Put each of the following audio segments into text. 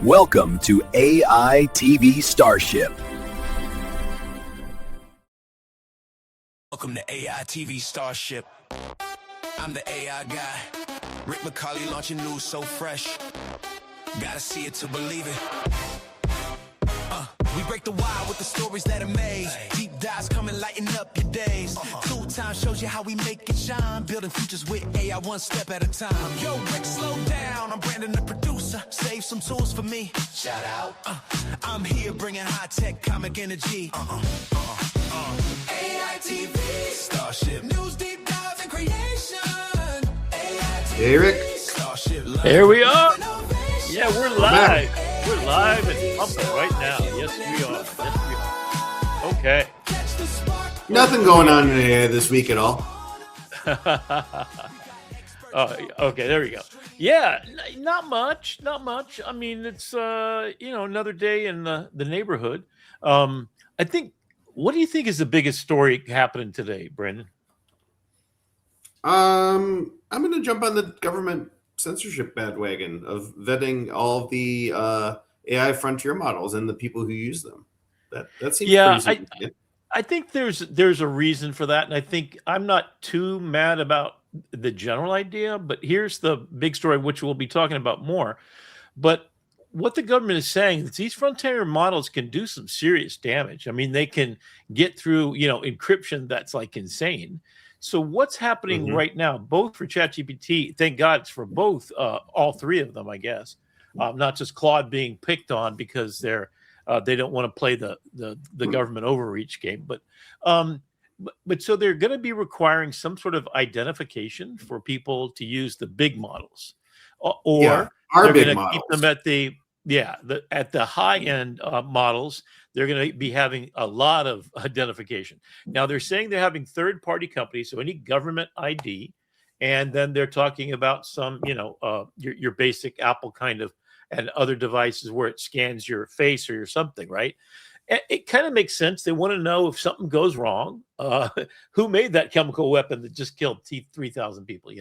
Welcome to AITV Starship. Welcome to AITV Starship. I'm the AI guy. Rick McCawley launching news so fresh. Gotta see it to believe it. We break the wire with the stories that amaze. Deep dives coming, lighten up your days. Tool time shows you how we make it shine. Building futures with AI one step at a time. Yo, Rick, slow down. I'm Brandon, the producer. Save some tools for me. Shout out. I'm here bringing high-tech comic energy. AITV Starship. News, deep dives, and creation. AITV Hey, Rick. Starship. There we are. Yeah, we're live. We're live and pumping right now. Yes, we are. Okay. Nothing going on in AI this week at all. Okay, there we go. Yeah, not much. I mean, it's another day in the neighborhood. I think. What do you think is the biggest story happening today, Brendan? I'm going to jump on the government censorship bandwagon of vetting all of the AI frontier models and the people who use them. That seems pretty significant. I think there's a reason for that, and I think I'm not too mad about the general idea, but here's the big story, which we'll be talking about more. But what the government is saying is these frontier models can do some serious damage. I mean, they can get through, encryption that's like insane. So what's happening right now, both for ChatGPT, thank God it's for both, all three of them, I guess, not just Claude being picked on because they don't want to play the government overreach game, but so they're going to be requiring some sort of identification for people to use the big models, or our they're big going to keep them at the high end models. They're going to be having a lot of identification. Now they're saying they're having third party companies, so any government ID, and then they're talking about some, your basic Apple kind of and other devices where it scans your face or your something, right? It kind of makes sense. They want to know if something goes wrong, who made that chemical weapon that just killed 3,000 people,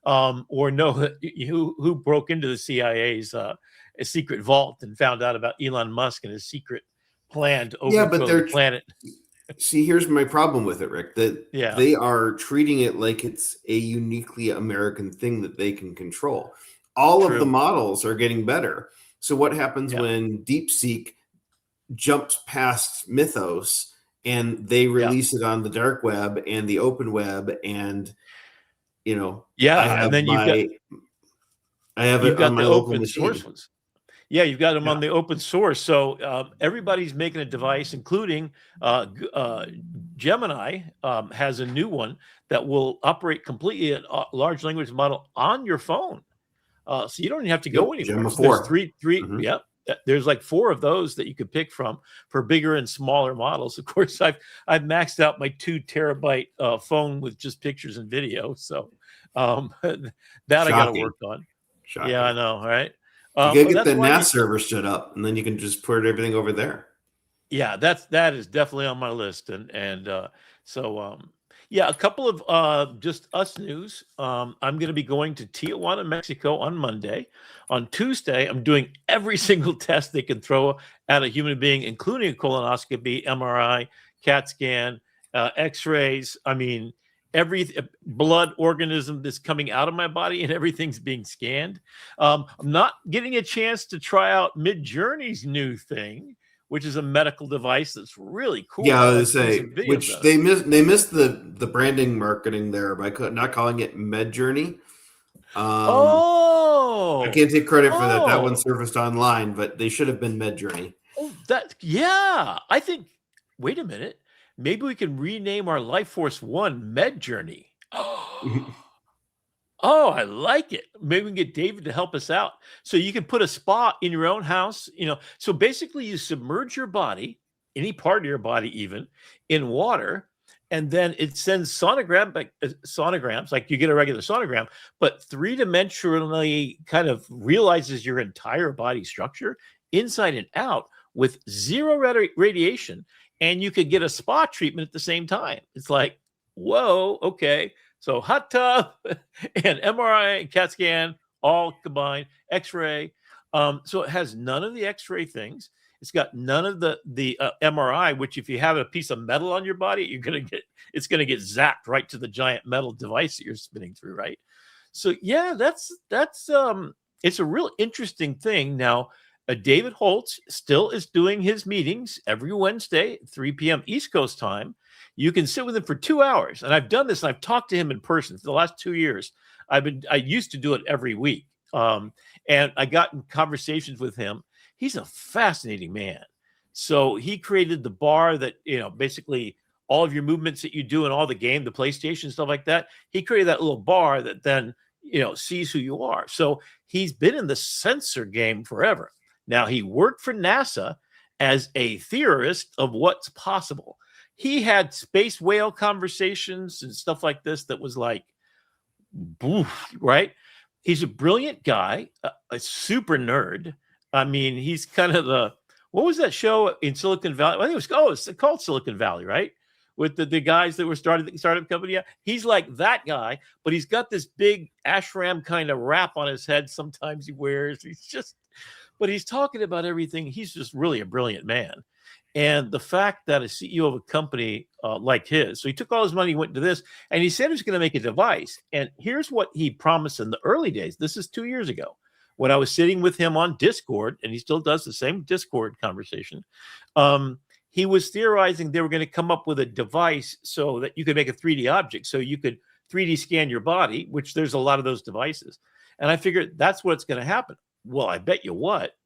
or know who broke into the CIA's secret vault and found out about Elon Musk and his secret plan to overthrow the planet. See, here's my problem with it, Rick. They are treating it like it's a uniquely American thing that they can control. All of the models are getting better. So what happens when DeepSeek jumps past Mythos and they release it on the dark web and the open web, and I have it on my local machine. Source ones. Yeah, you've got them on the open source. So everybody's making a device, including Gemini has a new one that will operate completely a large language model on your phone. So you don't even have to go anywhere. Gemma 4. There's three. There's like 4 of those that you could pick from for bigger and smaller models. Of course, I've maxed out my 2 terabyte phone with just pictures and video. So that I got to work on. Shocking. Yeah, I know, right? You gotta get the NAS server stood up, and then you can just put everything over there. Yeah, that is definitely on my list, and a couple of just us news. I'm going to be going to Tijuana, Mexico on Monday. On Tuesday, I'm doing every single test they can throw at a human being, including a colonoscopy, MRI, CAT scan, X-rays. I mean, every blood organism that's coming out of my body, and everything's being scanned. I'm not getting a chance to try out Medjourney's new thing, which is a medical device that's really cool. Yeah, I was say, which they missed the branding marketing there by not calling it Medjourney. I can't take credit for that. That one surfaced online, but they should have been Medjourney. I think. Wait a minute. Maybe we can rename our Life Force One Medjourney. I like it. Maybe we can get David to help us out. So you can put a spa in your own house. So basically you submerge your body, any part of your body even, in water, and then it sends sonograms, like you get a regular sonogram, but 3-dimensionally kind of realizes your entire body structure inside and out with 0 radiation. And you could get a spa treatment at the same time. It's like, whoa, okay. So hot tub and MRI and CAT scan all combined, X-ray. So it has none of the X-ray things. It's got none of the MRI, which if you have a piece of metal on your body, it's gonna get zapped right to the giant metal device that you're spinning through, right? So yeah, that's it's a real interesting thing. Now, David Holtz still is doing his meetings every Wednesday, 3 p.m. East Coast time. You can sit with him for 2 hours, and I've done this. And I've talked to him in person for the last 2 years. I used to do it every week, and I got in conversations with him. He's a fascinating man. So he created the bar that, basically all of your movements that you do in all the game, the PlayStation, stuff like that. He created that little bar that then, sees who you are. So he's been in the sensor game forever. Now, he worked for NASA as a theorist of what's possible. He had space whale conversations and stuff like this that was like, boof, right? He's a brilliant guy, a super nerd. I mean, he's kind of what was that show in Silicon Valley? I think it's called Silicon Valley, right? With the guys that were started the startup company. Yeah. He's like that guy, but he's got this big ashram kind of wrap on his head. Sometimes he wears, but he's talking about everything. He's just really a brilliant man. And the fact that a CEO of a company like his, so he took all his money, went to this, and he said he was going to make a device. And here's what he promised in the early days. This is 2 years ago when I was sitting with him on Discord, and he still does the same Discord conversation. He was theorizing they were going to come up with a device so that you could make a 3D object, so you could 3D scan your body, which there's a lot of those devices. And I figured that's what's going to happen. Well, I bet you what,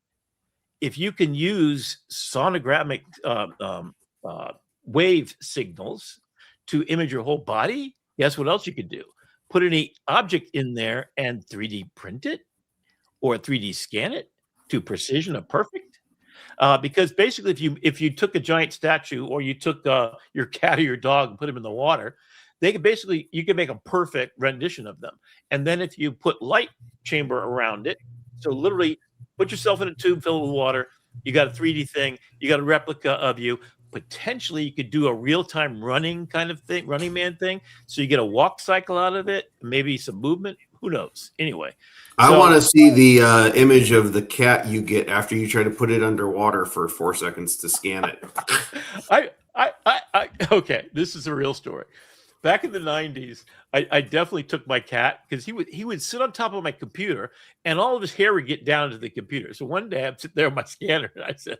if you can use sonogrammic wave signals to image your whole body, guess what else you could do? Put any object in there and 3D print it or 3D scan it to precision of perfect. Because basically, if you took a giant statue or you took your cat or your dog and put them in the water, you can make a perfect rendition of them. And then if you put light chamber around it, so literally put yourself in a tube filled with water, you got a 3D thing, you got a replica of you. Potentially, you could do a real-time running kind of thing, Running Man thing. So you get a walk cycle out of it, maybe some movement. Who knows? Anyway, I want to see the image of the cat you get after you try to put it underwater for 4 seconds to scan it. Okay, this is a real story. Back in the 90s, I definitely took my cat because he would sit on top of my computer and all of his hair would get down to the computer. So one day I'm sitting there with my scanner and I said,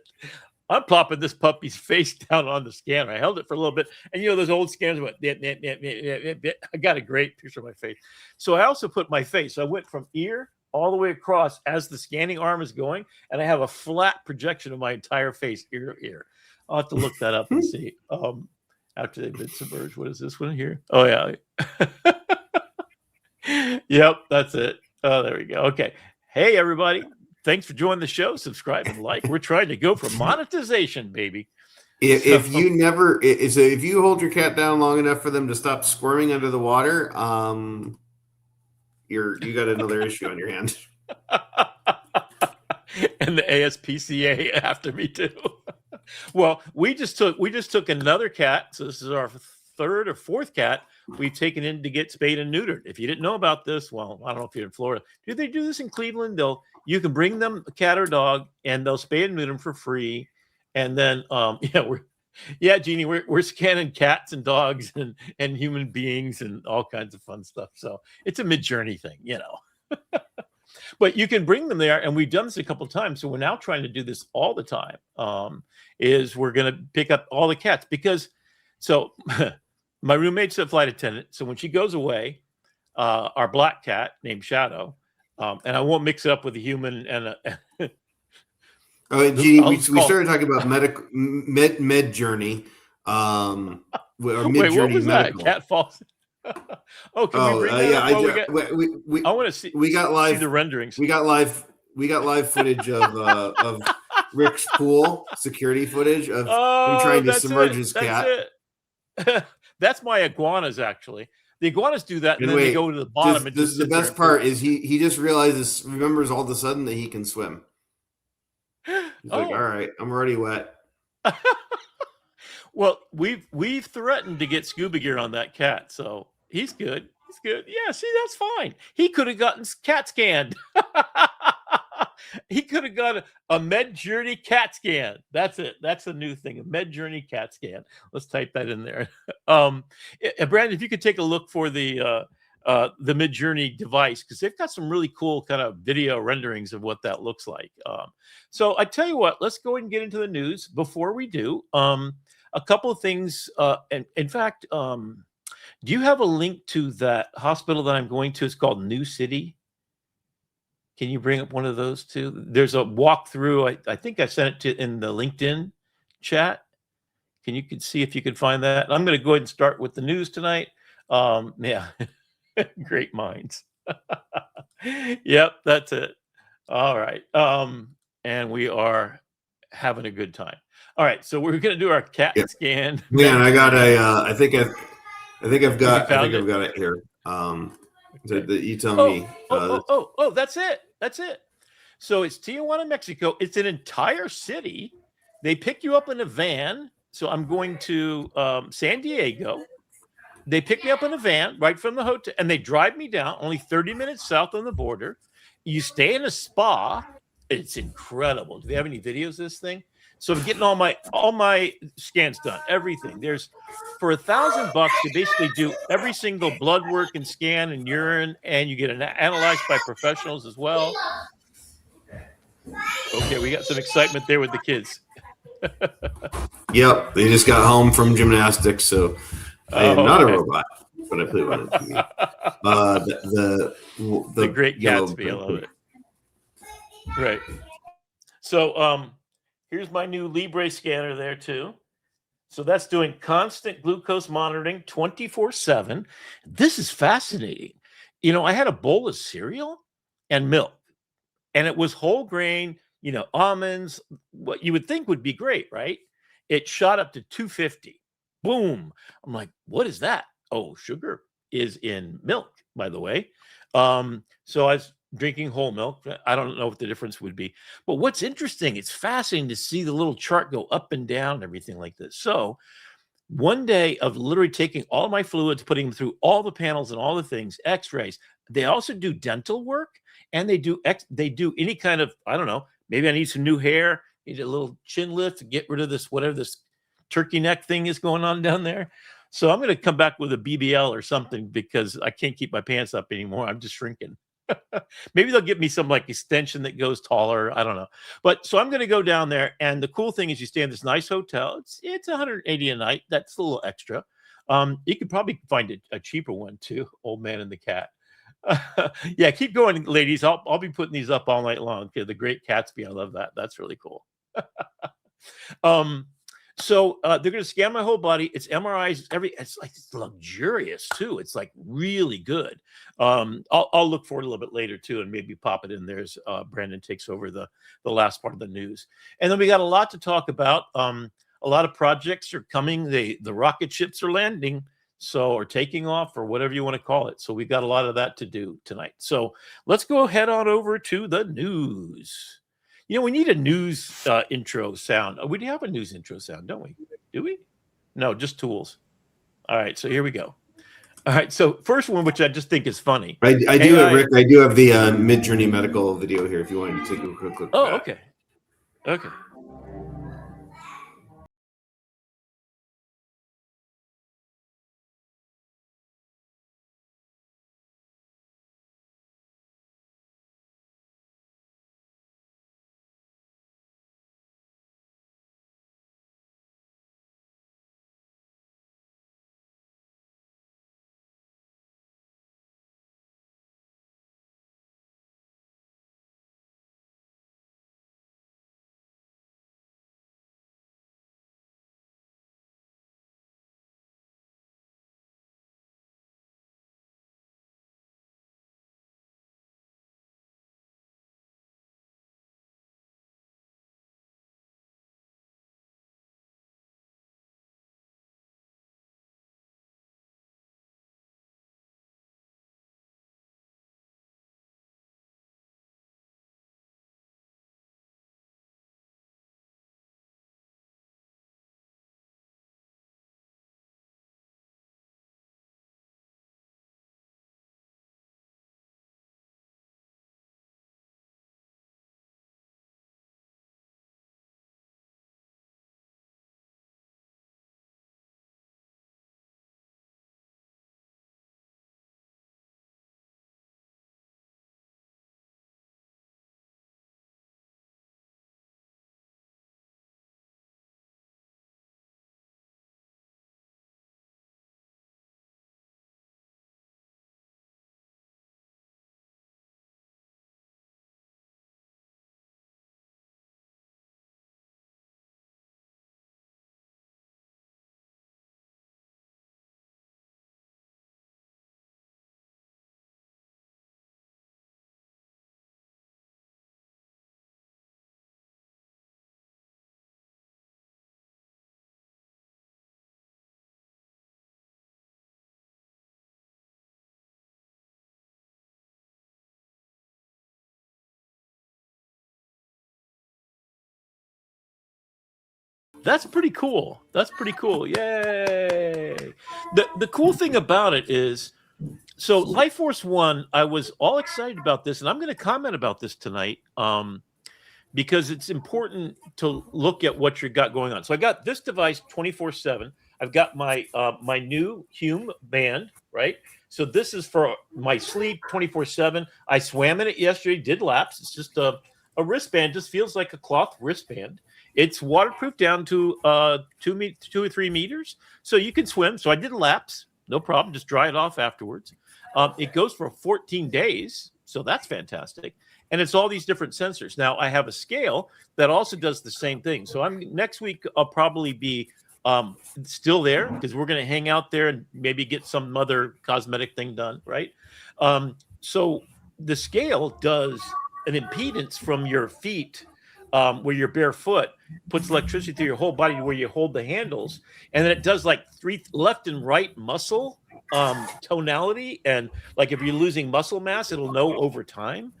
I'm plopping this puppy's face down on the scanner. I held it for a little bit. And those old scanners went, I got a great picture of my face. So I also put my face. So I went from ear all the way across as the scanning arm is going. And I have a flat projection of my entire face, ear to ear. I'll have to look that up and see. After they've been submerged. What is this one here? Oh, yeah. Yep, that's it. Oh, there we go. Okay. Hey, everybody. Thanks for joining the show. Subscribe and like. We're trying to go for monetization, baby. If you hold your cat down long enough for them to stop squirming under the water, you got another issue on your hand. And the ASPCA after me too. Well, we just took another cat. So this is our third or fourth cat we've taken in to get spayed and neutered. If you didn't know about this, well, I don't know if you're in Florida. Do they do this in Cleveland? You can bring them a cat or dog and they'll spay and neuter them for free. And then Jeannie, we're scanning cats and dogs and human beings and all kinds of fun stuff. So it's a Medjourney thing, But you can bring them there, and we've done this a couple of times. So we're now trying to do this all the time. Is we're going to pick up all the cats because my roommate's a flight attendant. So when she goes away, our black cat named Shadow, and I won't mix it up with a human and a. We started talking about Medjourney. Wait, what was that? Cat falls. Oh, can we bring that? I want to see. We got live the renderings. We got live footage of Rick's pool, security footage of him trying to submerge his cat. That's my iguanas, actually. The iguanas do that, and then they go to the bottom. This is the best part. Is he just remembers all of a sudden that he can swim. He's like, all right, I'm already wet. Well, we've threatened to get scuba gear on that cat, so he's good. He's good. Yeah, see, that's fine. He could have gotten cat scanned. He could have got a Medjourney CAT scan. That's it. That's a new thing, a Medjourney CAT scan. Let's type that in there. Brandon, if you could take a look for the Medjourney device, because they've got some really cool kind of video renderings of what that looks like. So I tell you what, let's go ahead and get into the news. Before we do, a couple of things. And in fact, do you have a link to that hospital that I'm going to? It's called New City. Can you bring up one of those two? There's a walkthrough. I think I sent it to in the LinkedIn chat. You can see if you can find that. I'm going to go ahead and start with the news tonight. Yeah, great minds. Yep, that's it. All right. And we are having a good time. All right, so we're going to do our CAT scan. Man, I got I think I've got it here. You tell me. That's it. That's it. So it's Tijuana, Mexico. It's an entire city. They pick you up in a van. So I'm going to San Diego. They pick me up in a van right from the hotel, and they drive me down only 30 minutes south on the border. You stay in a spa. It's incredible. Do they have any videos of this thing? So I'm getting all my scans done, everything. There's for $1,000, you basically do every single blood work and scan and urine, and you get analyzed by professionals as well. Okay, we got some excitement there with the kids. Yep, they just got home from gymnastics, so I am not a robot, but I play one of TV. The great Gatsby, I love it. Right. So here's my new Libre scanner there too. So that's doing constant glucose monitoring 24/7. This is fascinating. You know, I had a bowl of cereal and milk, and it was whole grain, almonds, what you would think would be great, right? It shot up to 250. Boom. I'm like, what is that? Oh, sugar is in milk, by the way. So I was drinking whole milk. I don't know what the difference would be. But what's interesting, it's fascinating to see the little chart go up and down and everything like this. So one day of literally taking all my fluids, putting them through all the panels and all the things, x-rays. They also do dental work, and they do any kind of, I don't know, maybe I need some new hair, need a little chin lift to get rid of this, whatever this turkey neck thing is going on down there. So I'm going to come back with a BBL or something because I can't keep my pants up anymore. I'm just shrinking. Maybe they'll give me some like extension that goes taller. I don't know. But so I'm going to go down there. And the cool thing is you stay in this nice hotel. It's 180 a night. That's a little extra. You could probably find a cheaper one too. Old Man and the Cat. Yeah, keep going, ladies. I'll be putting these up all night long. Okay, the Great Gatsby. I love that. That's really cool. So they're going to scan my whole body. It's MRIs. It's luxurious too. It's like really good. I'll look for it a little bit later too, and maybe pop it in there as Brandon takes over the last part of the news. And then we got a lot to talk about. A lot of projects are coming. The rocket ships are landing, or taking off, or whatever you want to call it. So we've got a lot of that to do tonight. So let's go head on over to the news. We need a news intro sound. We do have a news intro sound, don't we? Do we? No, just tools. All right, so here we go. All right, so first one, which I just think is funny. I do have, Rick, I do have the Medjourney medical video here if you wanted to take a quick look. Oh, okay. Okay. That's pretty cool. That's pretty cool. Yay! The cool thing about it is, so Life Force One, I was all excited about this, and I'm going to comment about this tonight because it's important to look at what you got going on. So I got this device 24/7. I've got my my new Hume band, right? So this is for my sleep 24/7. I swam in it yesterday, did laps. It's just a wristband, just feels like a cloth wristband. It's waterproof down to 2 or 3 meters, so you can swim. So I did laps, no problem. Just dry it off afterwards. It goes for 14 days, so that's fantastic. And it's all these different sensors. Now I have a scale that also does the same thing. So next week I'll probably be still there because we're going to hang out there and maybe get some other cosmetic thing done, right? So the scale does an impedance from your feet, where you're barefoot, puts electricity through your whole body where you hold the handles, and then it does like 3 left and right muscle tonality, and like if you're losing muscle mass, it'll know over time.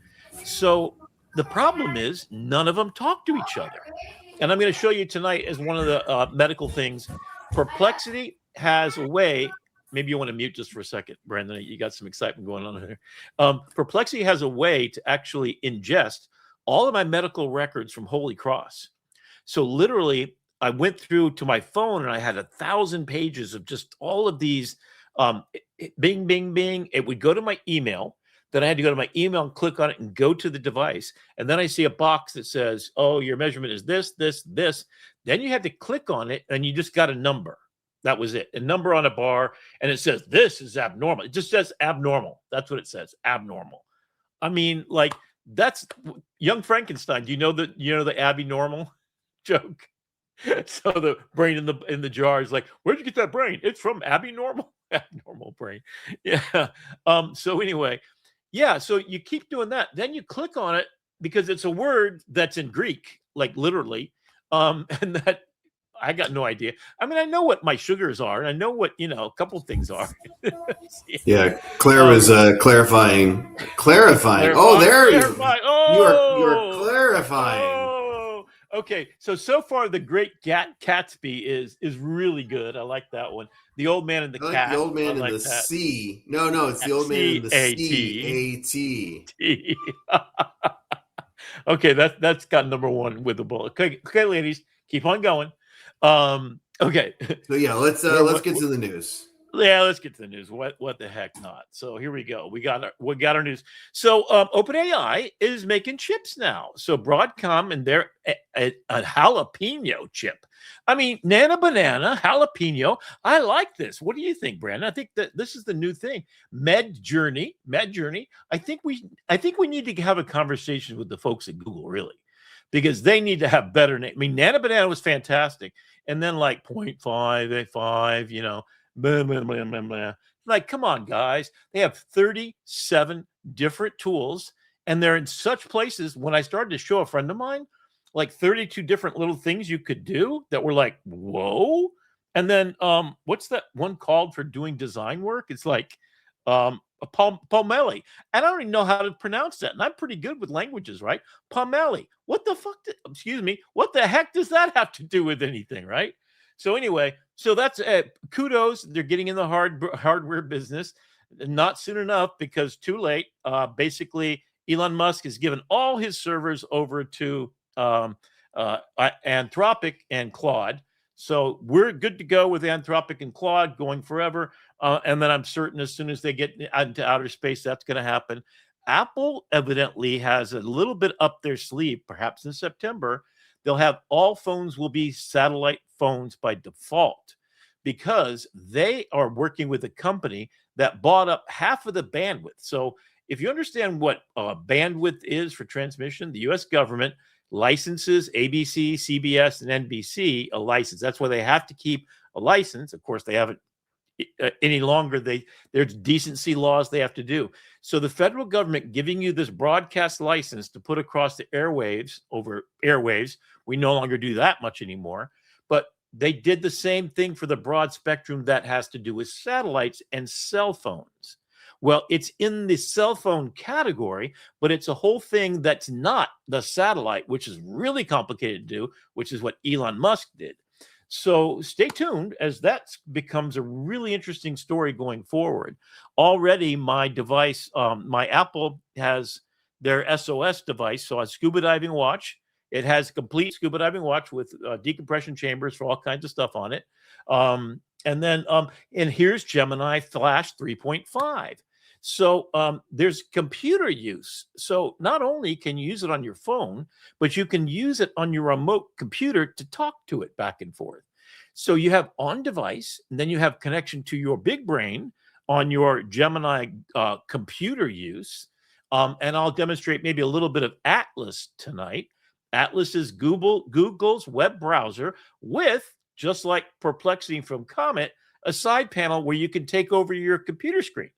So the problem is none of them talk to each other, and I'm going to show you tonight as one of the medical things. Perplexity has a way. Maybe you want to mute just for a second, Brandon. You got some excitement going on here. Perplexity has a way to actually ingest all of my medical records from Holy Cross. So literally, I went through to my phone and I had 1,000 pages of just all of these bing, bing, bing. It would go to my email. Then I had to go to my email and click on it and go to the device. And then I see a box that says, oh, your measurement is this, this, this. Then you had to click on it and you just got a number. That was it. A number on a bar. And it says, this is abnormal. It just says abnormal. That's what it says, abnormal. I mean, like, that's Young Frankenstein. Do you know the Abby normal joke? So the brain in the jar is like, where'd you get that brain? It's from Abby normal. Abnormal brain. Yeah. So anyway, yeah. So you keep doing that. Then you click on it because it's a word that's in Greek, like literally. And that I got no idea. I mean, I know what my sugars are, and I know what a couple things are. Yeah, Claire was clarifying. Oh, there you are. You are clarifying. Oh, okay. So far, the Great Gatsby is really good. I like that one. The Old Man and the Cat. The Old Man and the Sea. No, it's the Old Man and the Sea. Okay, that's got number 1 with the bullet. Okay, ladies, keep on going. Okay. So yeah, let's get to the news. Yeah, let's get to the news. What the heck not? So here we go. We got our news. So OpenAI is making chips now. So Broadcom and their a jalapeno chip. I mean, nana banana jalapeno. I like this. What do you think, Brandon? I think that this is the new thing. Medjourney. I think we need to have a conversation with the folks at Google, really, because they need to have better name. I mean, nana banana was fantastic, and then like 0.585, blah, blah, blah, blah, blah. Like, come on, guys. They have 37 different tools, and they're in such places. When I started to show a friend of mine, like 32 different little things you could do that were like, whoa. And then what's that one called for doing design work? It's like a Pomeli. I don't even know how to pronounce that. And I'm pretty good with languages, right? Pomeli. What the fuck? What the heck does that have to do with anything, right? So anyway, so that's kudos. They're getting in the hardware business. Not soon enough, because too late. Basically, Elon Musk has given all his servers over to Anthropic and Claude. So we're good to go with Anthropic and Claude going forever. And then I'm certain as soon as they get into outer space, that's going to happen. Apple evidently has a little bit up their sleeve, perhaps in September. They'll have all phones will be satellite phones by default, because they are working with a company that bought up half of the bandwidth. So if you understand what bandwidth is for transmission, the U.S. government licenses ABC, CBS, and NBC a license. That's why they have to keep a license. Of course, they haven't any longer. There's decency laws they have to do. So the federal government giving you this broadcast license to put across the airwaves, over airwaves, we no longer do that much anymore. But they did the same thing for the broad spectrum that has to do with satellites and cell phones. Well, it's in the cell phone category, but it's a whole thing that's not the satellite, which is really complicated to do, which is what Elon Musk did. So stay tuned as that becomes a really interesting story going forward. Already my device, my Apple has their SOS device. So a scuba diving watch, it has a complete scuba diving watch with decompression chambers for all kinds of stuff on it. And here's Gemini Flash 3.5. So there's computer use. So not only can you use it on your phone, but you can use it on your remote computer to talk to it back and forth. So you have on device, and then you have connection to your big brain on your Gemini computer use. And I'll demonstrate maybe a little bit of Atlas tonight. Atlas is Google's web browser with, just like Perplexity from Comet, a side panel where you can take over your computer screen.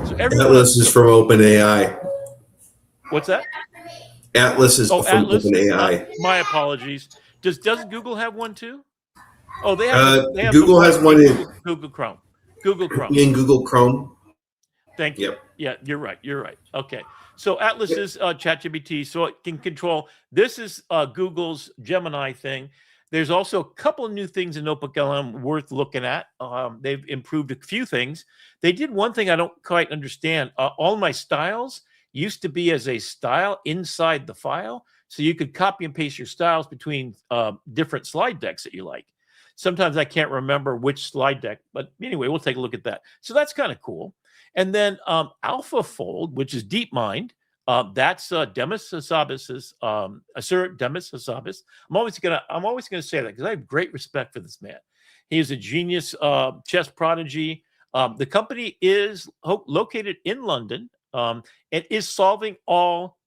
So Atlas is from OpenAI. What's that? Atlas is from OpenAI. My apologies. Does Google have one too? Oh, they have Google has one in Google Chrome. Google Chrome. In Google Chrome. Thank you. Yep. Yeah, you're right. Okay. So Atlas is ChatGPT, so it can control. This is Google's Gemini thing. There's also a couple of new things in NotebookLM worth looking at. They've improved a few things. They did one thing I don't quite understand. All my styles used to be as a style inside the file, so you could copy and paste your styles between different slide decks that you like. Sometimes I can't remember which slide deck, but anyway, we'll take a look at that. So that's kind of cool. And then AlphaFold, which is DeepMind, that's Demis Hassabis's Sir Demis Hassabis. I'm always gonna say that because I have great respect for this man. He is a genius chess prodigy. The company is located in London. It is solving all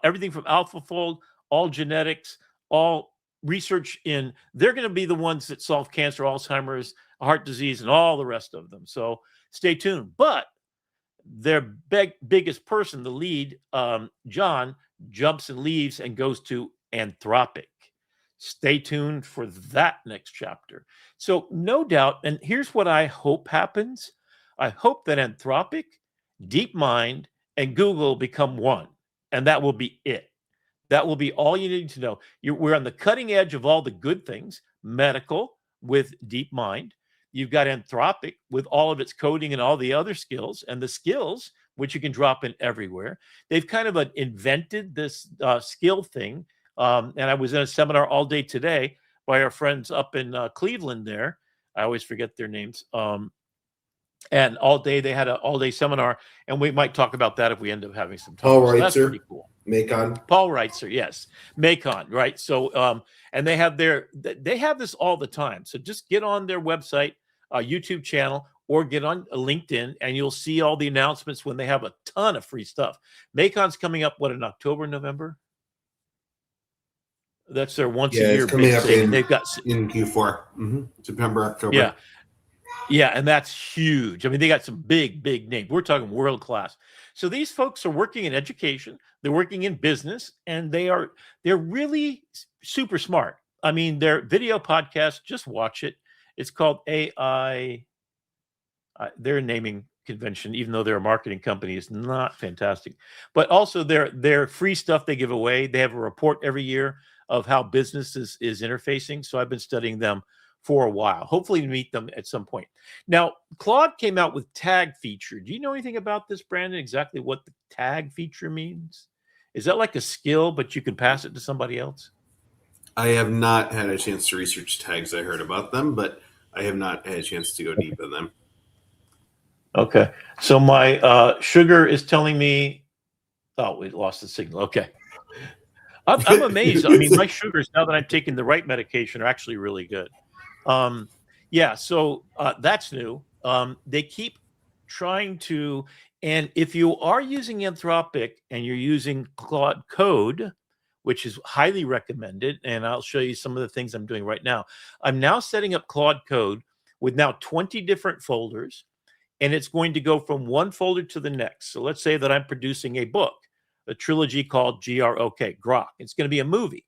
everything from AlphaFold, all genetics, all research in. They're going to be the ones that solve cancer, Alzheimer's, heart disease, and all the rest of them. So stay tuned. But their biggest person, the lead, John, jumps and leaves and goes to Anthropic. Stay tuned for that next chapter. So no doubt, and here's what I hope happens. I hope that Anthropic, DeepMind, and Google become one, and that will be it. That will be all you need to know. We're on the cutting edge of all the good things, medical with DeepMind. You've got Anthropic with all of its coding and all the other skills, and the skills, which you can drop in everywhere. They've kind of invented this skill thing. And I was in a seminar all day today by our friends up in Cleveland there. I always forget their names. And all day they had an all-day seminar, and we might talk about that if we end up having some time. Paul so that's Reitzer, pretty cool. MAICON. Paul Reitzer, yes, MAICON, right? So, and they have this all the time. So just get on their website, YouTube channel, or get on LinkedIn, and you'll see all the announcements when they have a ton of free stuff. MAICON's coming up, in October, November? That's their once a year big thing. They've got in Q4, September, October. Yeah. Yeah, and that's huge. I mean, they got some big names. We're talking world class. So these folks are working in education, they're working in business, and they're really super smart. I mean, their video podcast, just watch it. It's called AI. Their naming convention, even though they're a marketing company, is not fantastic. But also their free stuff they give away. They have a report every year of how business is interfacing. So I've been studying them for a while, hopefully to meet them at some point. Now, Claude came out with tag feature. Do you know anything about this, Brandon, exactly what the tag feature means? Is that like a skill, but you can pass it to somebody else? I have not had a chance to research tags. I heard about them, but I have not had a chance to go deep in them. Okay. So my sugar is telling me, oh, we lost the signal. Okay. I'm amazed. I mean, my sugars, now that I'm taking the right medication, are actually really good. Yeah, so that's new. They keep trying to, and if you are using Anthropic and you're using Claude Code, which is highly recommended, and I'll show you some of the things I'm doing right now. I'm now setting up Claude Code with now 20 different folders, and it's going to go from one folder to the next. So let's say that I'm producing a book, a trilogy called Grok. It's going to be a movie.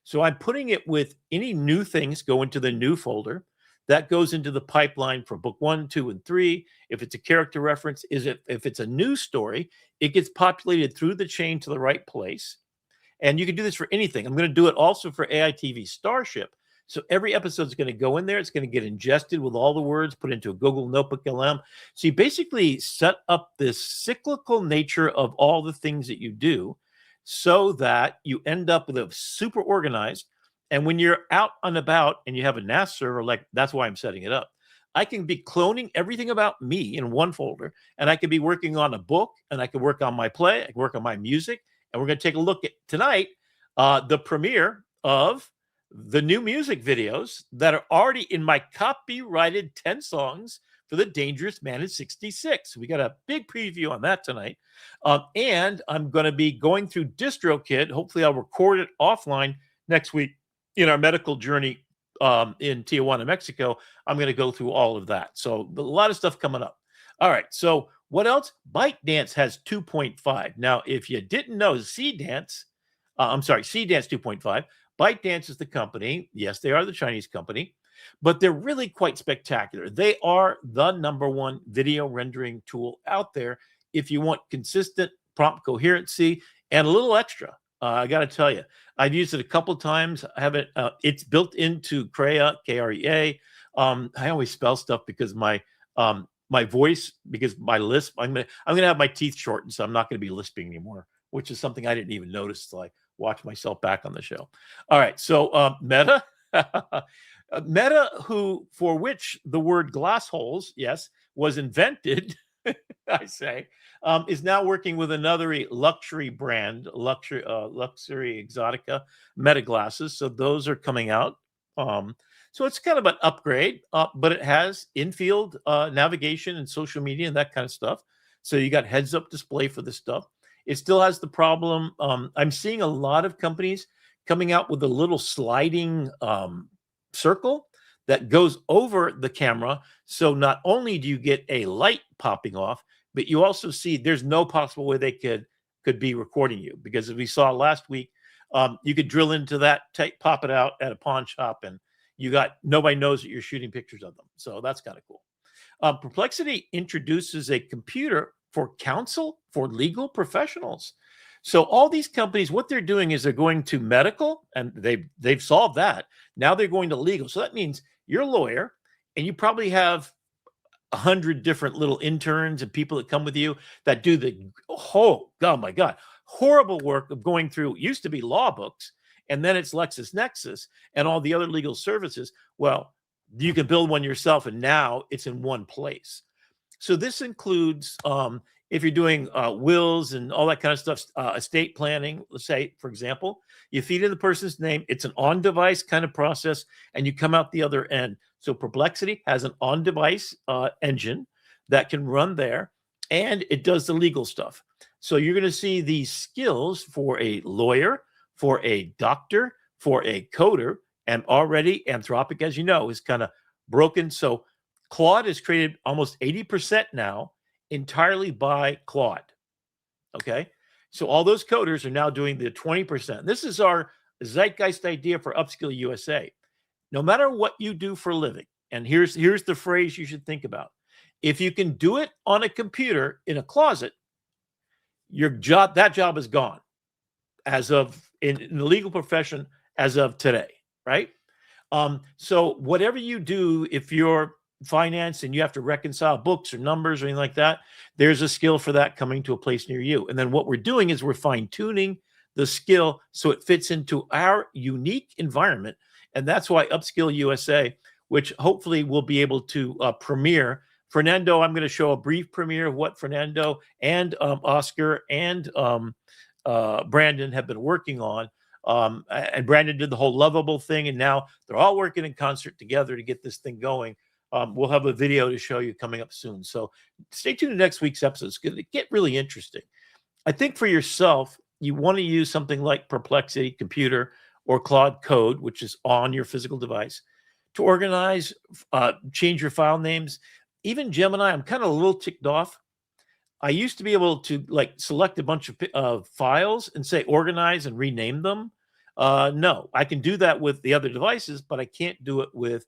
So I'm putting it with any new things go into the new folder. That goes into the pipeline for book 1, 2, and 3. If it's a character reference, if it's a news story, it gets populated through the chain to the right place. And you can do this for anything. I'm going to do it also for AITV Starship. So every episode is going to go in there. It's going to get ingested with all the words, put into a Google NotebookLM. So you basically set up this cyclical nature of all the things that you do so that you end up with a super organized. And when you're out and about and you have a NAS server, like that's why I'm setting it up, I can be cloning everything about me in one folder, and I could be working on a book, and I could work on my play, I can work on my music, and we're going to take a look at tonight the premiere of the new music videos that are already in my copyrighted 10 songs for the Dangerous Man in 66. We got a big preview on that tonight. And I'm going to be going through DistroKid. Hopefully I'll record it offline next week in our medical journey in Tijuana, Mexico. I'm going to go through all of that. So a lot of stuff coming up. All right. So what else? ByteDance has 2.5. Now, if you didn't know, CDance 2.5. ByteDance is the company. Yes, they are the Chinese company, but they're really quite spectacular. They are the #1 video rendering tool out there if you want consistent prompt coherency and a little extra. I got to tell you, I've used it a couple times. I have it. It's built into Krea, Krea. I always spell stuff because my voice, because my lisp. I'm gonna have my teeth shortened, so I'm not going to be lisping anymore, which is something I didn't even notice till I watch myself back on the show. All right. So Meta, Meta, for which the word glass holes, yes, was invented, I say, is now working with another luxury brand, luxury exotica Meta glasses. So those are coming out. So it's kind of an upgrade, but it has in-field navigation and social media and that kind of stuff. So you got heads-up display for this stuff. It still has the problem. I'm seeing a lot of companies coming out with a little sliding circle that goes over the camera. So not only do you get a light popping off, but you also see there's no possible way they could be recording you, because as we saw last week, you could drill into that, pop it out at a pawn shop, and nobody knows that you're shooting pictures of them. So that's kind of cool. Perplexity introduces a computer for counsel for legal professionals. So all these companies, what they're doing is they're going to medical, and they've solved that. Now they're going to legal. So that means you're a lawyer, and you probably have 100 different little interns and people that come with you that do the oh my God, horrible work of going through, used to be law books, and then it's LexisNexis and all the other legal services. Well, you can build one yourself, and now it's in one place. So this includes, if you're doing wills and all that kind of stuff, estate planning, let's say, for example, you feed in the person's name. It's an on-device kind of process, and you come out the other end. So Perplexity has an on-device engine that can run there, and it does the legal stuff. So you're going to see these skills for a lawyer, for a doctor, for a coder, and already Anthropic, as you know, is kind of broken. So Claude is created almost 80% now entirely by Claude. Okay. So all those coders are now doing the 20%. This is our zeitgeist idea for Upskill USA. No matter what you do for a living, and here's the phrase you should think about. If you can do it on a computer in a closet, that job is gone as of in the legal profession as of today, right? So whatever you do, if you're finance and you have to reconcile books or numbers or anything like that, there's a skill for that coming to a place near you. And then what we're doing is we're fine-tuning the skill so it fits into our unique environment. And that's why Upskill USA, which hopefully we'll be able to premiere. Fernando, I'm going to show a brief premiere of what Fernando and Oscar and Brandon have been working on. And Brandon did the whole lovable thing, and now they're all working in concert together to get this thing going. We'll have a video to show you coming up soon. So stay tuned to next week's episode. It's going to get really interesting. I think for yourself, you want to use something like Perplexity Computer or Claude Code, which is on your physical device, to organize, change your file names. Even Gemini, I'm kind of a little ticked off. I used to be able to select a bunch of files and say organize and rename them. No, I can do that with the other devices, but I can't do it with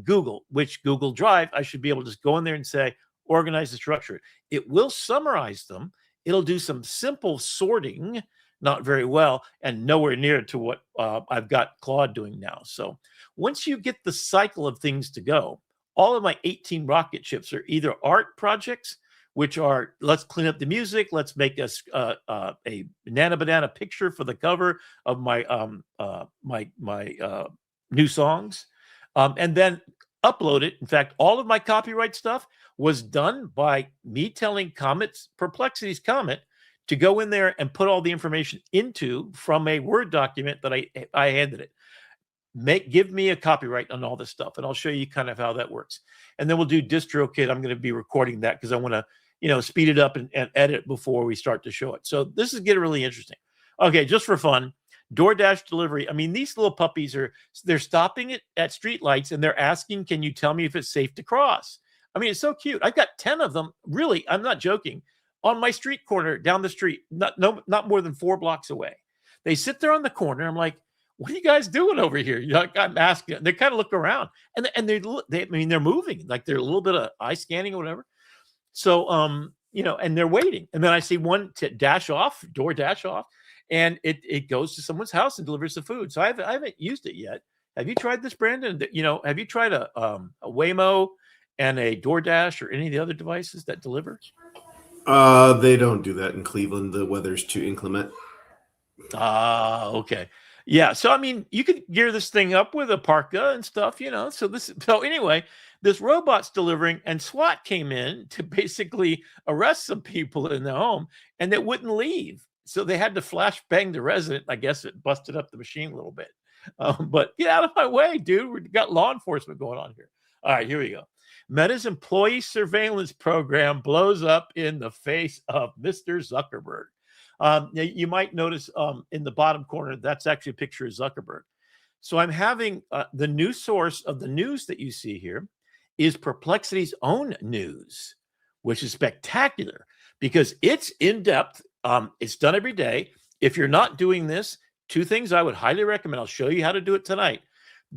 Google, which Google Drive, I should be able to just go in there and say, organize and structure it. It will summarize them. It'll do some simple sorting not very well, and nowhere near to what I've got Claude doing now. So once you get the cycle of things to go, all of my 18 rocket ships are either art projects, which are, let's clean up the music, let's make a banana picture for the cover of my new songs, and then upload it. In fact, all of my copyright stuff was done by me telling Perplexity's Comet to go in there and put all the information into from a Word document that I handed it. Give me a copyright on all this stuff, and I'll show you kind of how that works. And then we'll do DistroKid. I'm going to be recording that because I want to, speed it up and edit before we start to show it. So this is getting really interesting. Okay, just for fun, DoorDash delivery. I mean, these little puppies they're stopping it at streetlights and they're asking, can you tell me if it's safe to cross? I mean, it's so cute. I've got 10 of them. Really, I'm not joking. On my street corner down the street, not more than 4 blocks away. They sit there on the corner. I'm like, what are you guys doing over here? I'm asking. They kind of look around, and they're moving, like they're a little bit of eye scanning or whatever. So, and they're waiting. And then I see one dash off, and it goes to someone's house and delivers the food. So I haven't used it yet. Have you tried this, Brandon? Have you tried a Waymo and a DoorDash or any of the other devices that deliver? They don't do that in Cleveland. The weather's too inclement. Okay. Yeah. So, I mean, you could gear this thing up with a parka and stuff, So anyway, this robot's delivering, and SWAT came in to basically arrest some people in the home, and they wouldn't leave. So they had to flash bang the resident. I guess it busted up the machine a little bit. But get out of my way, dude. We've got law enforcement going on here. All right, here we go. Meta's employee surveillance program blows up in the face of Mr. Zuckerberg. You might notice in the bottom corner, that's actually a picture of Zuckerberg. So I'm having the news source of the news that you see here is Perplexity's own news, which is spectacular because it's in depth. It's done every day. If you're not doing this, 2 things I would highly recommend. I'll show you how to do it tonight.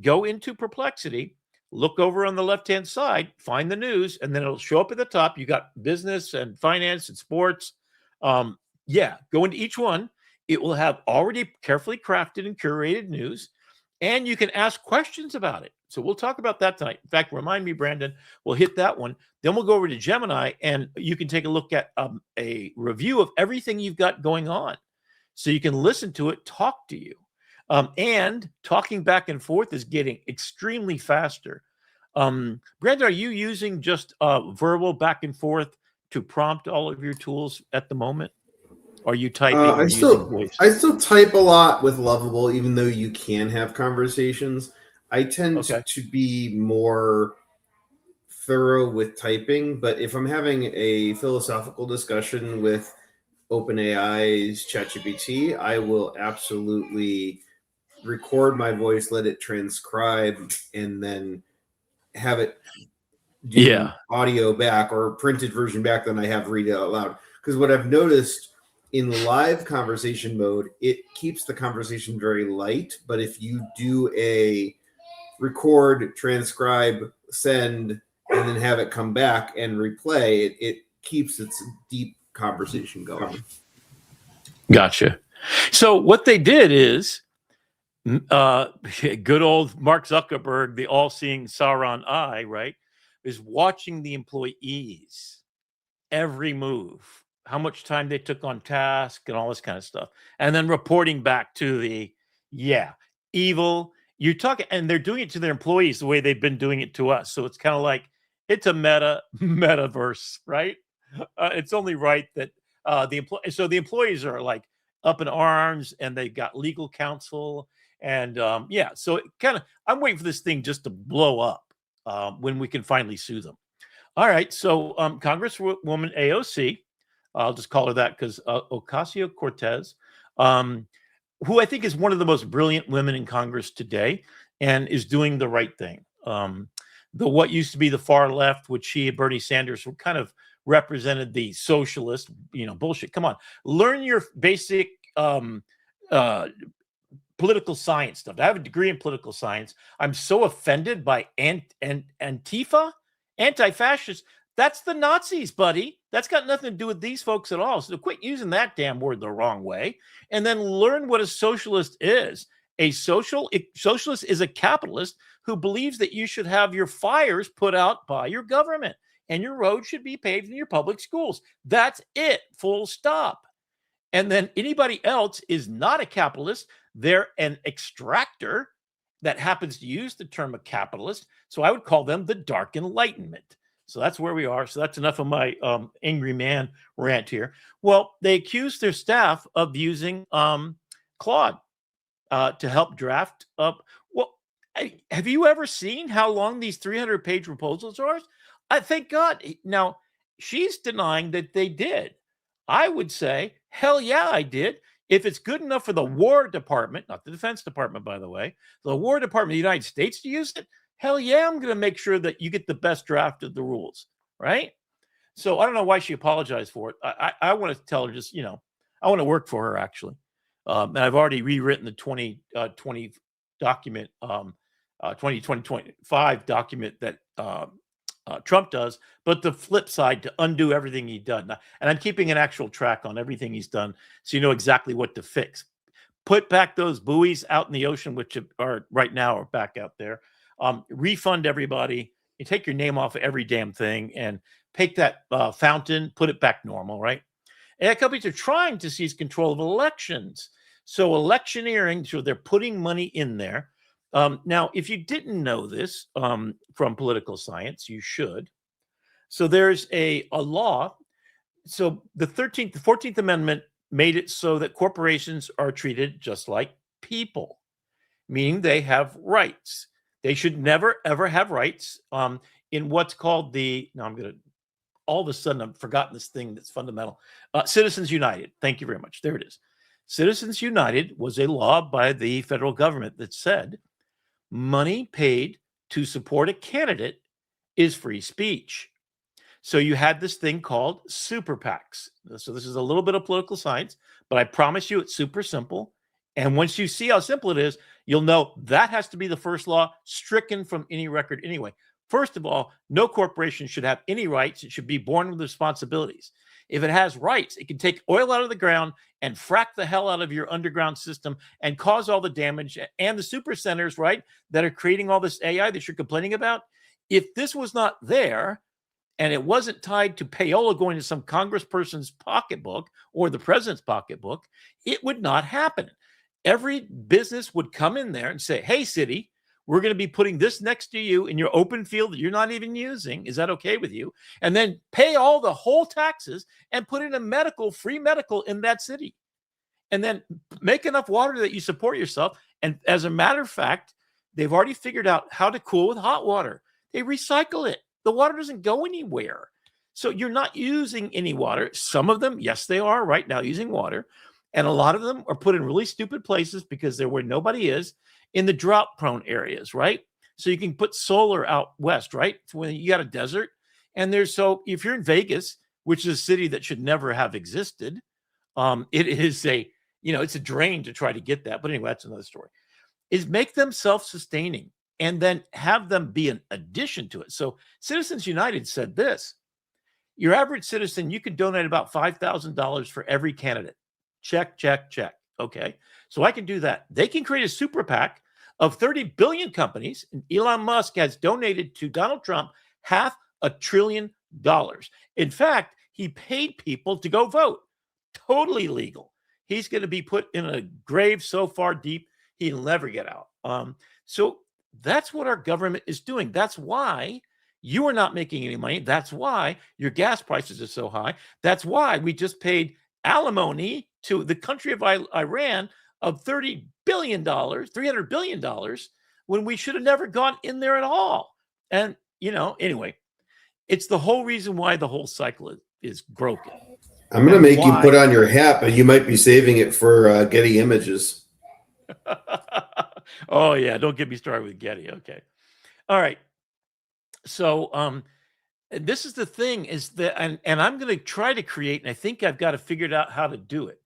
Go into Perplexity, look over on the left-hand side, find the news, and then it'll show up at the top. You got business and finance and sports. Go into each one. It will have already carefully crafted and curated news, and you can ask questions about it. So we'll talk about that tonight. In fact, remind me, Brandon, we'll hit that one. Then we'll go over to Gemini, and you can take a look at a review of everything you've got going on. So you can listen to it, talk to you. And talking back and forth is getting extremely faster. Brandon, are you using just verbal back and forth to prompt all of your tools at the moment? Are you typing? I still type a lot with Lovable, even though you can have conversations. I tend to be more thorough with typing, but if I'm having a philosophical discussion with OpenAI's ChatGPT, I will absolutely record my voice, let it transcribe, and then have it do audio back or printed version back, then I have read it out loud. Because what I've noticed in live conversation mode, it keeps the conversation very light. But if you do a record, transcribe, send, and then have it come back and replay, it keeps its deep conversation going. Gotcha. So what they did is good old Mark Zuckerberg, the all-seeing Sauron eye, right, is watching the employees every move, how much time they took on task and all this kind of stuff, and then reporting back to the evil. You're talking, and they're doing it to their employees the way they've been doing it to us. So it's kind of like it's a metaverse, right? It's only right that the employees are like up in arms, and they've got legal counsel, and so it kind of, I'm waiting for this thing just to blow up when we can finally sue them. All right, so Congresswoman AOC, I'll just call her that because Ocasio-Cortez, who I think is one of the most brilliant women in Congress today, and is doing the right thing. What used to be the far left, which she and Bernie Sanders were kind of represented the socialist, bullshit. Come on, learn your basic political science stuff. I have a degree in political science. I'm so offended by Antifa, anti-fascist. That's the Nazis, buddy. That's got nothing to do with these folks at all. So quit using that damn word the wrong way, and then learn what a socialist is. A socialist is a capitalist who believes that you should have your fires put out by your government and your roads should be paved in your public schools. That's it, full stop. And then anybody else is not a capitalist. They're an extractor that happens to use the term a capitalist. So I would call them the Dark Enlightenment. So that's where we are. So that's enough of my angry man rant here. Well, they accused their staff of using Claude to help draft up. Well, have you ever seen how long these 300-page proposals are? I thank God. Now, she's denying that they did. I would say, hell yeah, I did. If it's good enough for the War Department, not the Defense Department, by the way, the War Department of the United States to use it, hell yeah, I'm going to make sure that you get the best draft of the rules, right? So I don't know why she apologized for it. I want to tell her just, I want to work for her, actually. And I've already rewritten the 2020 document, 2025 document that Trump does, but the flip side to undo everything he's done. And I'm keeping an actual track on everything he's done so you know exactly what to fix. Put back those buoys out in the ocean, which are right now are back out there. Refund everybody. You take your name off of every damn thing and take that fountain, put it back normal, right? AI companies are trying to seize control of elections. So electioneering, so they're putting money in there. Now, if you didn't know this from political science, you should. So there's a law. So the 14th Amendment made it so that corporations are treated just like people, meaning they have rights. They should never, ever have rights in what's called all of a sudden I've forgotten this thing that's fundamental. Citizens United. Thank you very much. There it is. Citizens United was a law by the federal government that said money paid to support a candidate is free speech. So you had this thing called super PACs. So this is a little bit of political science, but I promise you it's super simple. And once you see how simple it is, you'll know that has to be the first law stricken from any record anyway. First of all, no corporation should have any rights. It should be born with responsibilities. If it has rights, it can take oil out of the ground and frack the hell out of your underground system and cause all the damage. And the super centers, right, that are creating all this AI that you're complaining about, if this was not there and it wasn't tied to payola going to some congressperson's pocketbook or the president's pocketbook, it would not happen. Every business would come in there and say, hey, city, we're going to be putting this next to you in your open field that you're not even using. Is that okay with you? And then pay all the whole taxes and put in a free medical in that city. And then make enough water that you support yourself. And as a matter of fact, they've already figured out how to cool with hot water. They recycle it. The water doesn't go anywhere. So you're not using any water. Some of them, yes, they are right now using water. And a lot of them are put in really stupid places because they're where nobody is, in the drought-prone areas, right? So you can put solar out west, right? When you got a desert. And if you're in Vegas, which is a city that should never have existed, it is it's a drain to try to get that. But anyway, that's another story. Is make them self-sustaining and then have them be an addition to it. So Citizens United said this: your average citizen, you could donate about $5,000 for every candidate. Check, check, check. Okay. So I can do that. They can create a super PAC of 30 billion companies. And Elon Musk has donated to Donald Trump $500 billion. In fact, he paid people to go vote. Totally legal. He's going to be put in a grave so far deep, he'll never get out. So that's what our government is doing. That's why you are not making any money. That's why your gas prices are so high. That's why we just paid alimony to the country of Iran of $30 billion, $300 billion, when we should have never gone in there at all. And, anyway, it's the whole reason why the whole cycle is broken. I'm going to make you put on your hat, but you might be saving it for Getty Images. Oh, yeah. Don't get me started with Getty. Okay. All right. So, this is the thing is that, and I'm going to try to create, and I think I've got to figure out how to do it.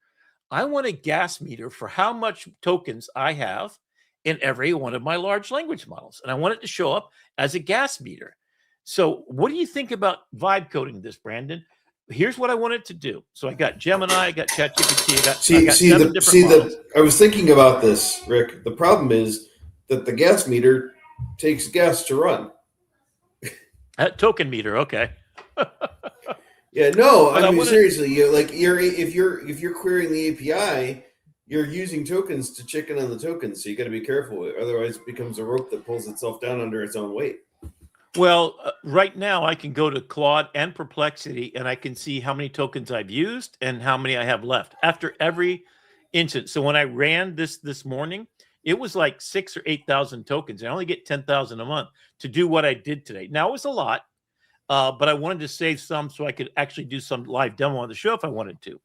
I want a gas meter for how much tokens I have in every one of my large language models. And I want it to show up as a gas meter. So what do you think about vibe coding this, Brandon? Here's what I want it to do. So I got Gemini, I got ChatGPT, I got 7 different models. I was thinking about this, Rick. The problem is that the gas meter takes gas to run. Token meter, okay. Yeah, no, I mean seriously, if you're querying the API, you're using tokens to chicken on the tokens, so you got to be careful. Otherwise, it becomes a rope that pulls itself down under its own weight. Well, right now I can go to Claude and Perplexity, and I can see how many tokens I've used and how many I have left after every instance. So when I ran this morning, it was like 6,000 or 8,000 tokens. I only get 10,000 a month to do what I did today. Now, it was a lot. But I wanted to save some so I could actually do some live demo on the show if I wanted to.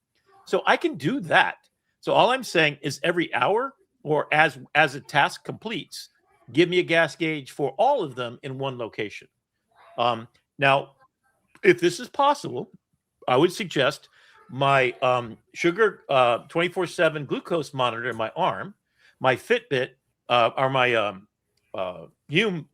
So I can do that. So all I'm saying is every hour or as a task completes, give me a gas gauge for all of them in one location. Now, if this is possible, I would suggest my sugar 24/7 glucose monitor in my arm, my Fitbit or my Hume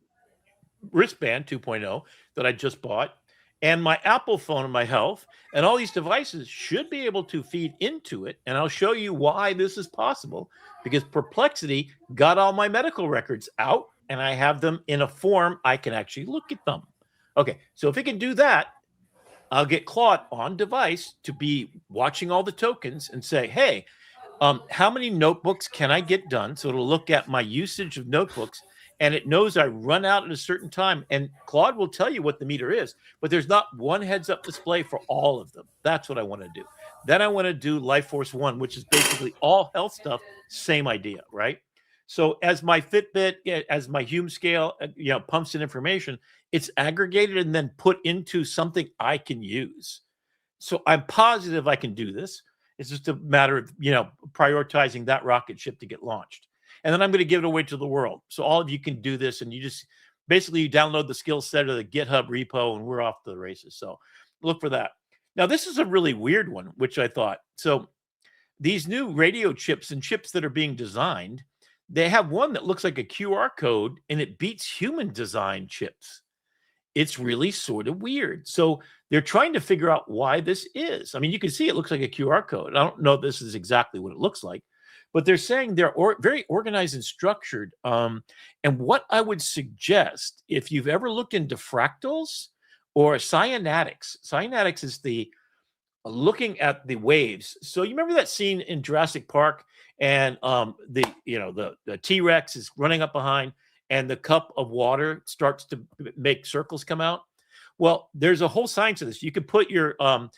wristband 2.0 that I just bought, and my Apple phone and my health, and all these devices should be able to feed into it. And I'll show you why this is possible, because Perplexity got all my medical records out and I have them in a form I can actually look at them. Okay, so if it can do that, I'll get Claude on device to be watching all the tokens and say, hey, how many notebooks can I get done? So it'll look at my usage of notebooks, and it knows I run out at a certain time. And Claude will tell you what the meter is, but there's not one heads-up display for all of them. That's what I want to do. Then I want to do Life Force One, which is basically all health stuff, same idea, right? So as my Fitbit, as my Hume scale, pumps in information, it's aggregated and then put into something I can use. So I'm positive I can do this. It's just a matter of, prioritizing that rocket ship to get launched. And then I'm going to give it away to the world. So all of you can do this, and you just basically download the skill set of the GitHub repo, and we're off to the races. So look for that. Now, this is a really weird one, which I thought. So these new radio chips and chips that are being designed, they have one that looks like a QR code, and it beats human design chips. It's really sort of weird. So they're trying to figure out why this is. I mean, you can see it looks like a QR code. I don't know if this is exactly what it looks like, but they're saying they're very organized and structured. And what I would suggest, if you've ever looked into fractals or cyanatics is the looking at the waves. So you remember that scene in Jurassic Park, and the T-Rex is running up behind, and the cup of water starts to make circles come out. Well, there's a whole science of this. You could put your on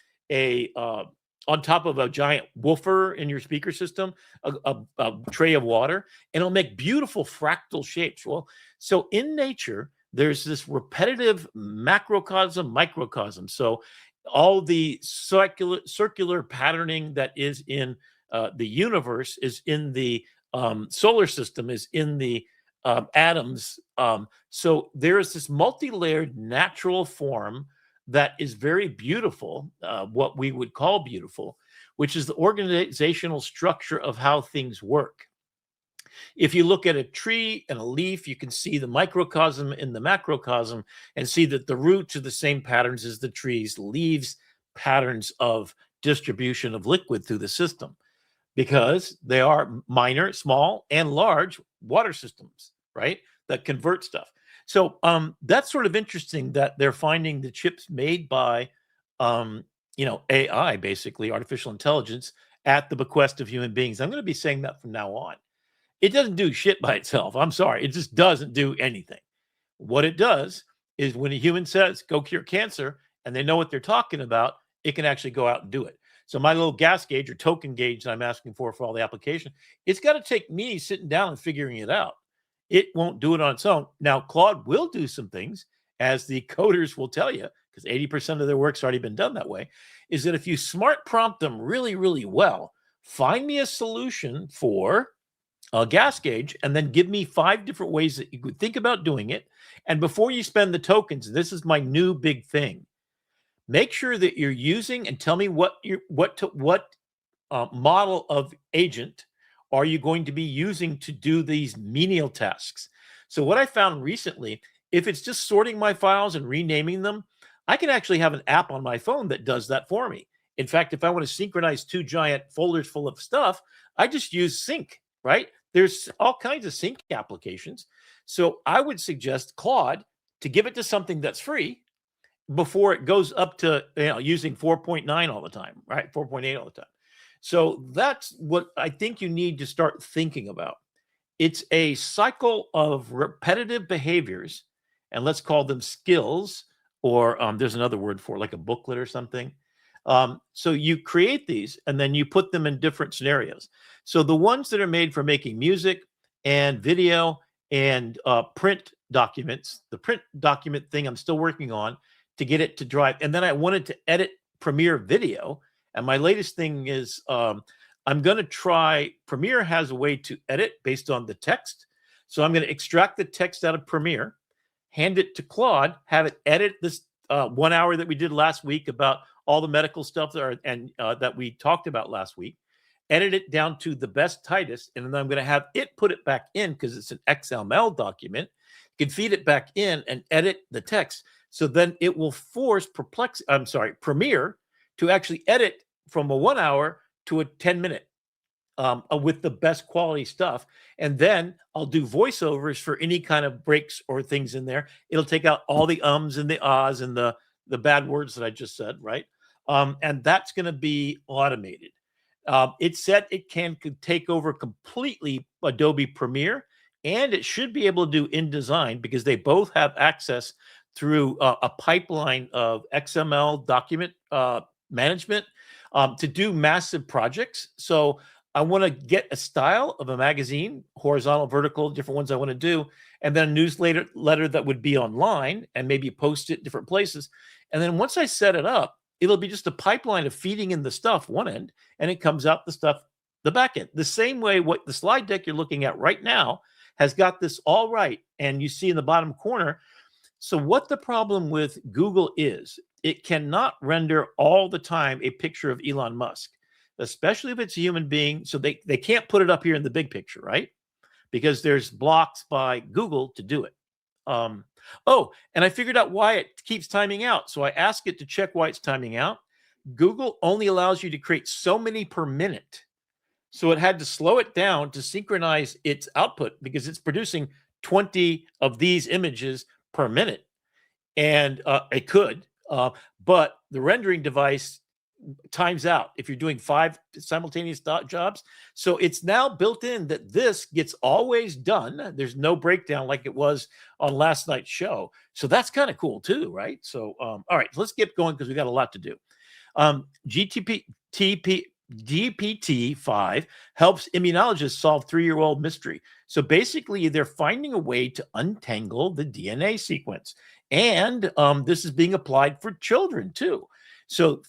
top of a giant woofer in your speaker system, a tray of water, and it'll make beautiful fractal shapes. Well, so in nature, there's this repetitive macrocosm, microcosm. So all the circular patterning that is in the universe is in the solar system, is in the atoms. So there is this multi-layered natural form that is very beautiful, what we would call beautiful, which is the organizational structure of how things work. If you look at a tree and a leaf, you can see the microcosm in the macrocosm and see that the roots are the same patterns as the trees, leaves, patterns of distribution of liquid through the system, because they are minor, small, and large water systems, right, that convert stuff. So that's sort of interesting that they're finding the chips made by, AI, basically artificial intelligence, at the bequest of human beings. I'm going to be saying that from now on. It doesn't do shit by itself. I'm sorry. It just doesn't do anything. What it does is when a human says, go cure cancer, and they know what they're talking about, it can actually go out and do it. So my little gas gauge or token gauge that I'm asking for all the application, it's got to take me sitting down and figuring it out. It won't do it on its own. Now, Claude will do some things, as the coders will tell you, because 80% of their work's already been done that way, is that if you smart prompt them really, really well, find me a solution for a gas gauge, and then give me 5 different ways that you could think about doing it. And before you spend the tokens, this is my new big thing. Make sure that you're using, and tell me what model of agent are you going to be using to do these menial tasks. So what I found recently if it's just sorting my files and renaming them, I can actually have an app on my phone that does that for me. In fact, if I want to synchronize 2 giant folders full of stuff, I just use Sync, right? There's all kinds of sync applications. So I would suggest Claude to give it to something that's free before it goes up to using 4.9 all the time, right? 4.8 all the time. So that's what I think you need to start thinking about. It's a cycle of repetitive behaviors, and let's call them skills, or there's another word for it, like a booklet or something. So you create these and then you put them in different scenarios. So the ones that are made for making music and video and print documents, the print document thing I'm still working on to get it to drive. And then I wanted to edit Premiere Video. And my latest thing is I'm going to try, Premiere has a way to edit based on the text. So I'm going to extract the text out of Premiere, hand it to Claude, have it edit this 1 hour that we did last week about all the medical stuff that we talked about last week, edit it down to the best, tightest, and then I'm going to have it put it back in because it's an XML document. You can feed it back in and edit the text. So then it will force Premiere to actually edit from a 1 hour to a 10-minute with the best quality stuff. And then I'll do voiceovers for any kind of breaks or things in there. It'll take out all the ums and the ahs and the bad words that I just said, right? And that's going to be automated. It said it could take over completely Adobe Premiere, and it should be able to do InDesign because they both have access through a pipeline of XML document management to do massive projects. So I want to get a style of a magazine, horizontal, vertical, different ones I want to do, and then a newsletter that would be online and maybe post it different places. And then once I set it up, it'll be just a pipeline of feeding in the stuff one end, and it comes out the stuff the back end. The same way what the slide deck you're looking at right now has got this all right, and you see in the bottom corner. So what the problem with Google is, it cannot render all the time a picture of Elon Musk, especially if it's a human being. So they can't put it up here in the big picture, right? Because there's blocks by Google to do it. Oh, and I figured out why it keeps timing out. So I asked it to check why it's timing out. Google only allows you to create so many per minute. So it had to slow it down to synchronize its output because it's producing 20 of these images per minute. And it could, but the rendering device times out if you're doing 5 simultaneous jobs. So it's now built in that this gets always done. There's no breakdown like it was on last night's show. So that's kind of cool too, right? So, all right, let's get going because we got a lot to do. GPT-5 helps immunologists solve 3-year-old mystery. So basically, they're finding a way to untangle the DNA sequence. And this is being applied for children too. So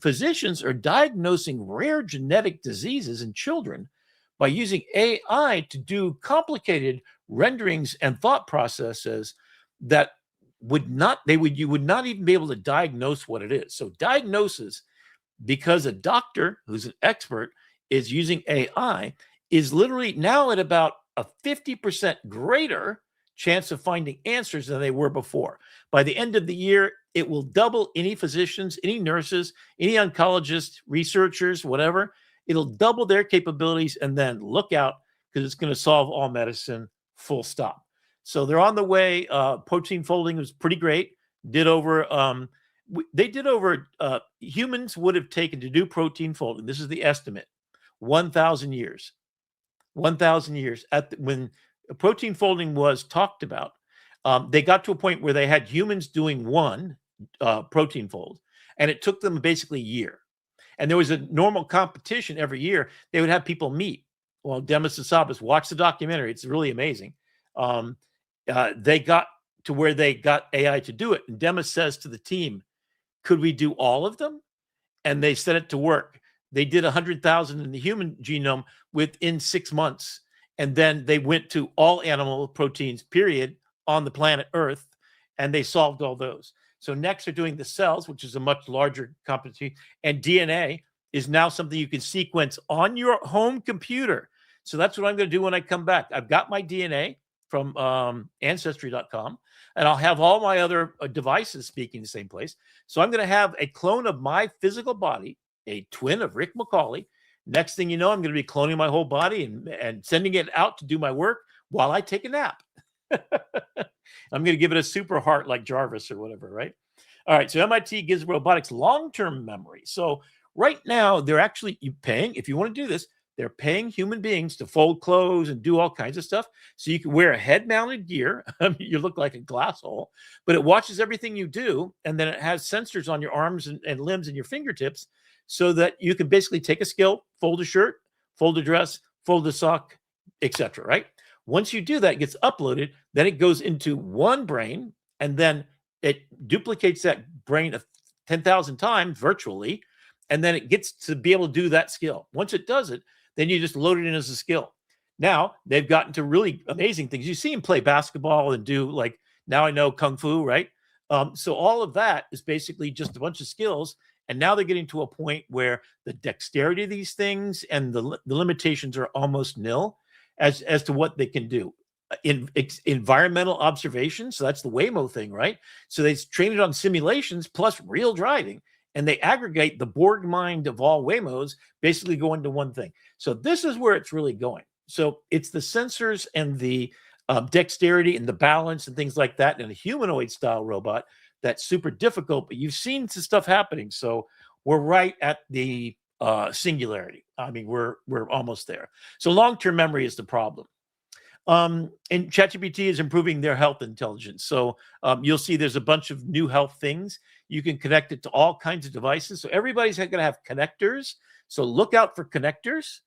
physicians are diagnosing rare genetic diseases in children by using AI to do complicated renderings and thought processes that you would not even be able to diagnose what it is. So diagnosis, because a doctor who's an expert is using AI, is literally now at about a 50% greater chance of finding answers than they were before. By the end of the year, it will double any physicians, any nurses, any oncologists, researchers, whatever. It'll double their capabilities, and then look out because it's going to solve all medicine, full stop. So they're on the way. Protein folding was pretty great. Humans would have taken to do protein folding. This is the estimate, 1,000 years. 1,000 years when protein folding was talked about. They got to a point where they had humans doing one protein fold, and it took them basically a year. And there was a normal competition every year. They would have people meet. Well, Demis and Sabas, watch the documentary. It's really amazing. They got to where they got AI to do it. And Demis says to the team, could we do all of them? And they set it to work. They did 100,000 in the human genome within 6 months. And then they went to all animal proteins, period, on the planet Earth, and they solved all those. So next they're doing the cells, which is a much larger competency, and DNA is now something you can sequence on your home computer. So that's what I'm going to do when I come back. I've got my DNA. from Ancestry.com, and I'll have all my other devices speaking the same place. So I'm going to have a clone of my physical body, a twin of Rick McCawley. Next thing you know, I'm going to be cloning my whole body and sending it out to do my work while I take a nap. I'm going to give it a super heart like Jarvis or whatever, right? All right, so MIT gives robotics long-term memory. So right now, they're actually paying, if you want to do this, they're paying human beings to fold clothes and do all kinds of stuff. So you can wear a head-mounted gear. I mean, you look like a glass hole, but it watches everything you do, and then it has sensors on your arms and limbs and your fingertips so that you can basically take a skill, fold a shirt, fold a dress, fold a sock, etc., right? Once you do that, it gets uploaded, then it goes into one brain, and then it duplicates that brain 10,000 times virtually, and then it gets to be able to do that skill. Once it does it, then you just load it in as a skill. Now, they've gotten to really amazing things. You see them play basketball and do, like, now I know Kung Fu, right? So all of that is basically just a bunch of skills, and now they're getting to a point where the dexterity of these things and the limitations are almost nil as to what they can do. In environmental observation, so that's the Waymo thing, right? So they train it on simulations plus real driving, and they aggregate the Borg mind of all Waymos, basically go into one thing. So this is where it's really going. So it's the sensors and the dexterity and the balance and things like that in a humanoid style robot that's super difficult, but you've seen some stuff happening. So we're right at the singularity. I mean, we're almost there. So long-term memory is the problem. And ChatGPT is improving their health intelligence. So you'll see there's a bunch of new health things. You can connect it to all kinds of devices. So everybody's going to have connectors. So look out for connectors,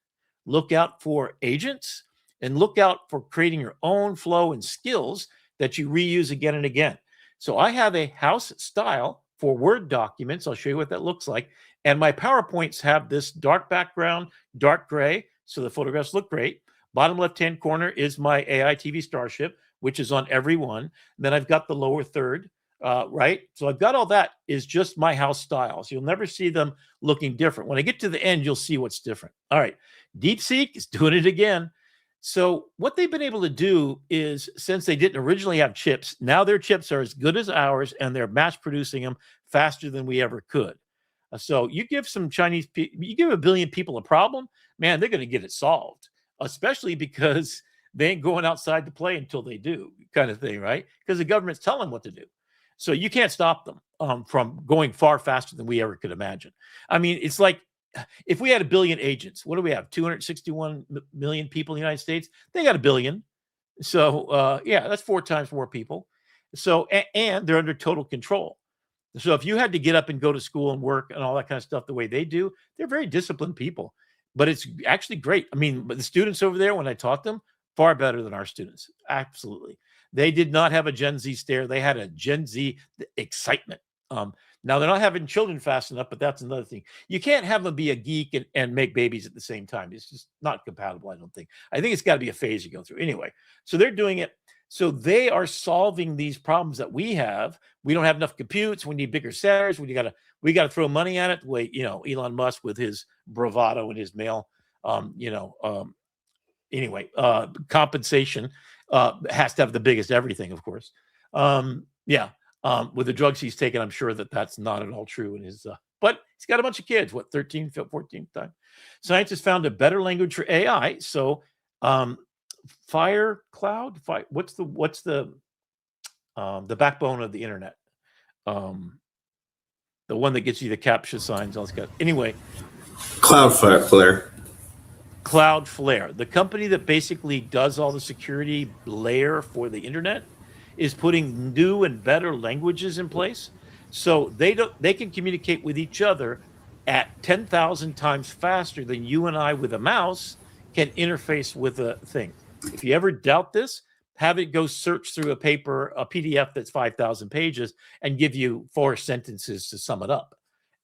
look out for agents, and look out for creating your own flow and skills that you reuse again and again. So I have a house style for Word documents. I'll show you what that looks like. And my PowerPoints have this dark background, dark gray, so the photographs look great. Bottom left-hand corner is my AITV Starship, which is on every one. Then I've got the lower third, right? So I've got all that is just my house styles. You'll never see them looking different. When I get to the end, you'll see what's different. All right, DeepSeek is doing it again. So what they've been able to do is, since they didn't originally have chips, now their chips are as good as ours, and they're mass producing them faster than we ever could. So you give some Chinese people, you give 1 billion people a problem, man, they're going to get it solved. Especially because they ain't going outside to play until they do, kind of thing, right? Because the government's telling them what to do. So you can't stop them from going far faster than we ever could imagine. I mean, it's like if we had 1 billion agents, what do we have? 261 million people in the United States? They got 1 billion. So, yeah, that's 4 times more people. So, and they're under total control. So if you had to get up and go to school and work and all that kind of stuff the way they do, they're very disciplined people. But it's actually great. I mean, the students over there, when I taught them, far better than our students. Absolutely. They did not have a Gen Z stare. They had a Gen Z excitement. Now, they're not having children fast enough, but that's another thing. You can't have them be a geek and make babies at the same time. It's just not compatible, I don't think. I think it's got to be a phase you go through. Anyway, so they're doing it. So they are solving these problems that we have. We don't have enough computes. We need bigger centers. We got to throw money at it. The way, Elon Musk with his bravado and his mail, compensation has to have the biggest everything, of course. With the drugs he's taken, I'm sure that's not at all true in his. But he's got a bunch of kids. 13, 14 time. Scientists found a better language for AI. So. What's the backbone of the internet? The one that gets you the CAPTCHA signs, all this stuff. Anyway, Cloudflare. Cloudflare, the company that basically does all the security layer for the internet, is putting new and better languages in place, so they can communicate with each other at 10,000 times faster than you and I with a mouse can interface with a thing. If you ever doubt this, have it go search through a PDF that's 5,000 pages and give you 4 sentences to sum it up.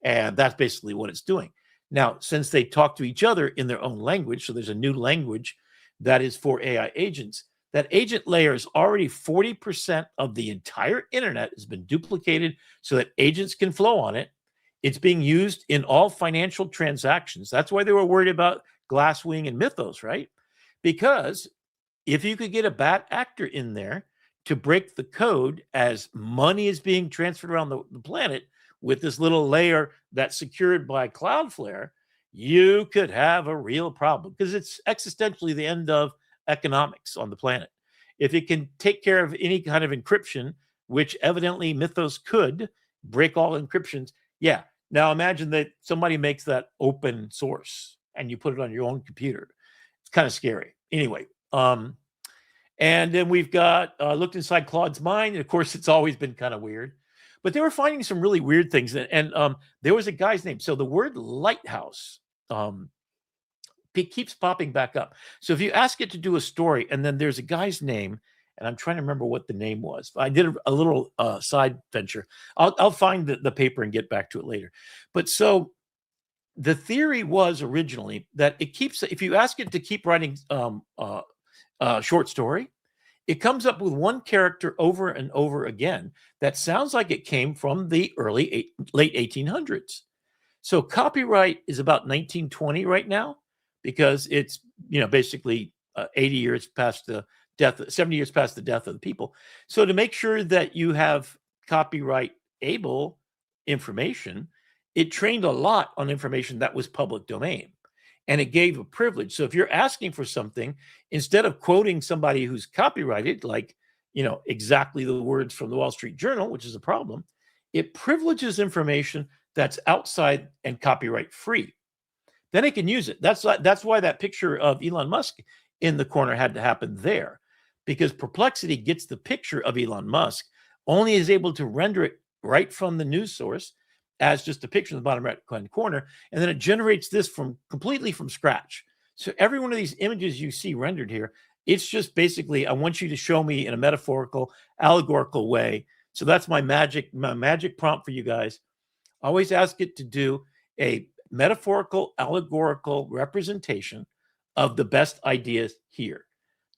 And that's basically what it's doing. Now, since they talk to each other in their own language, so there's a new language that is for AI agents, that agent layer is already 40% of the entire internet has been duplicated so that agents can flow on it. It's being used in all financial transactions. That's why they were worried about Glasswing and Mythos, right? Because if you could get a bad actor in there to break the code as money is being transferred around the planet with this little layer that's secured by Cloudflare, you could have a real problem because it's existentially the end of economics on the planet. If it can take care of any kind of encryption, which evidently Mythos could break all encryptions, yeah. Now imagine that somebody makes that open source and you put it on your own computer. It's kind of scary. Anyway, and then we've got looked inside Claude's mind. And of course, it's always been kind of weird. But they were finding some really weird things. And there was a guy's name. So the word lighthouse keeps popping back up. So if you ask it to do a story, and then there's a guy's name, and I'm trying to remember what the name was. I did a little side venture. I'll find the paper and get back to it later. But so the theory was originally that it keeps, if you ask it to keep writing short story, it comes up with one character over and over again that sounds like it came from the late 1800s. So copyright is about 1920 right now because it's, basically 80 years past the death, 70 years past the death of the people. So to make sure that you have copyright able information, it trained a lot on information that was public domain. And it gave a privilege. So if you're asking for something, instead of quoting somebody who's copyrighted, like, exactly the words from the Wall Street Journal, which is a problem, it privileges information that's outside and copyright free. Then it can use it. That's why that picture of Elon Musk in the corner had to happen there, because Perplexity gets the picture of Elon Musk, only is able to render it right from the news source as just a picture in the bottom right-hand corner, and then it generates this completely from scratch. So every one of these images you see rendered here, it's just basically, I want you to show me in a metaphorical, allegorical way. So that's my magic prompt for you guys. Always ask it to do a metaphorical, allegorical representation of the best ideas here.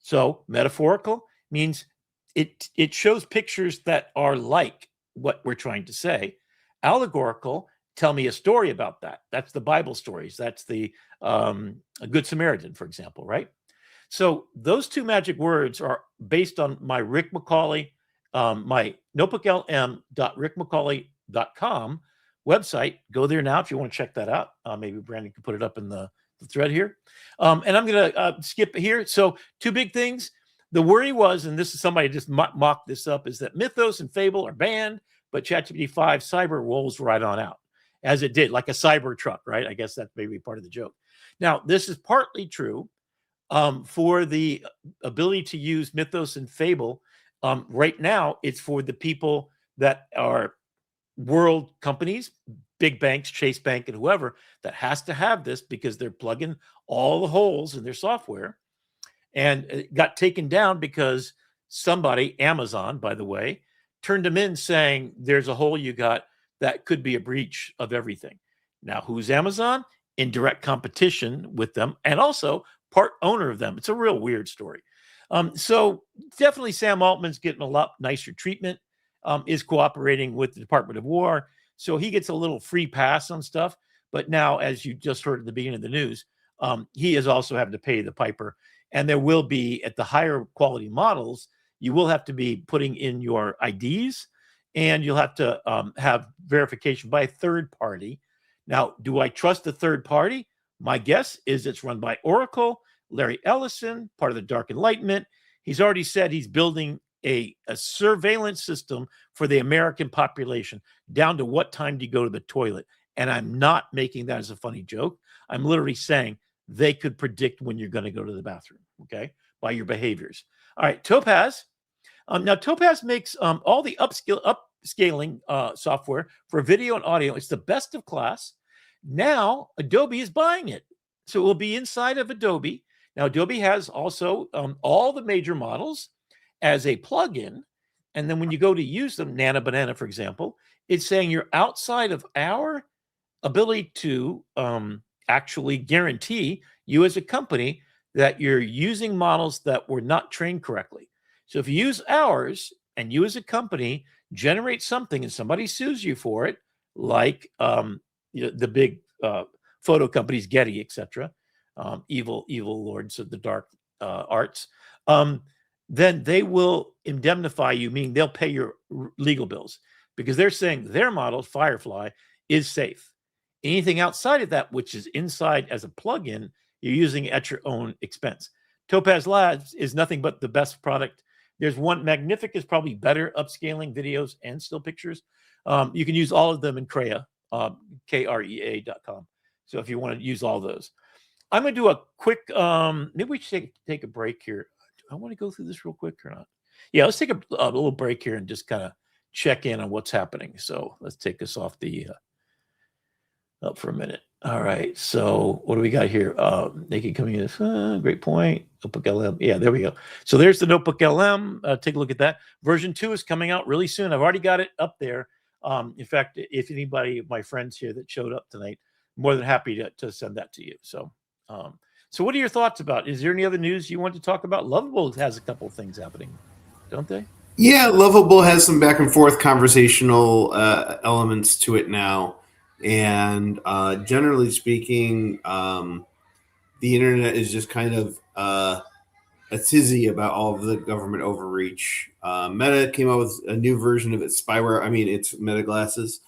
So metaphorical means it shows pictures that are like what we're trying to say. Allegorical, tell me a story about that. That's the Bible stories. That's the a Good Samaritan, for example, right? So those two magic words are based on my Rick McCawley, my NotebookLM.rickmcawley.com website. Go there now if you want to check that out. Maybe Brandon can put it up in the thread here. And I'm going to skip here. So two big things. The worry was, and this is somebody just mocked this up, is that Mythos and Fable are banned, but ChatGPT 5 Cyber rolls right on out, as it did, like a cyber truck, right? I guess that's maybe part of the joke. Now, this is partly true for the ability to use Mythos and Fable. Right now, it's for the people that are world companies, big banks, Chase Bank, and whoever, that has to have this because they're plugging all the holes in their software. And it got taken down because somebody, Amazon, by the way, turned them in saying there's a hole you got that could be a breach of everything. Now, who's Amazon? In direct competition with them and also part owner of them. It's a real weird story. So definitely Sam Altman's getting a lot nicer treatment, is cooperating with the Department of War. So he gets a little free pass on stuff. But now, as you just heard at the beginning of the news, he is also having to pay the piper. And there will be, at the higher quality models, you will have to be putting in your IDs, and you'll have to have verification by a third party. Now, do I trust the third party? My guess is it's run by Oracle, Larry Ellison, part of the Dark Enlightenment. He's already said he's building a surveillance system for the American population, down to what time do you go to the toilet. And I'm not making that as a funny joke. I'm literally saying they could predict when you're going to go to the bathroom, okay, by your behaviors. All right, Topaz. Now, Topaz makes all the upscaling software for video and audio. It's the best of class. Now, Adobe is buying it. So it will be inside of Adobe. Now, Adobe has also all the major models as a plugin. And then when you go to use them, Nana Banana, for example, it's saying you're outside of our ability to actually guarantee you as a company that you're using models that were not trained correctly. So if you use ours and you as a company generate something and somebody sues you for it, like the big photo companies, Getty, etc., evil lords of the dark arts, then they will indemnify you, meaning they'll pay your legal bills, because they're saying their model, Firefly, is safe. Anything outside of that, which is inside as a plugin, you're using at your own expense. Topaz Labs is nothing but the best product. There's one, Magnific is probably better upscaling videos and still pictures. You can use all of them in Crea, KREA.com. So if you want to use all those. I'm going to do a quick, maybe we should take a break here. I want to go through this real quick or not. Yeah, let's take a little break here and just kind of check in on what's happening. So let's take us off the up for a minute. All right. So what do we got here? Naked coming in. Great point. NotebookLM. Yeah, there we go. So there's the NotebookLM. Take a look at that. Version 2 is coming out really soon. I've already got it up there. In fact, if anybody of my friends here that showed up tonight, more than happy to send that to you. So, so what are your thoughts about? Is there any other news you want to talk about? Lovable has a couple of things happening, don't they? Yeah, Lovable has some back and forth conversational elements to it now. And generally speaking, the internet is just kind of a tizzy about all of the government overreach. Meta came out with a new version of its spyware. I mean, it's Meta glasses,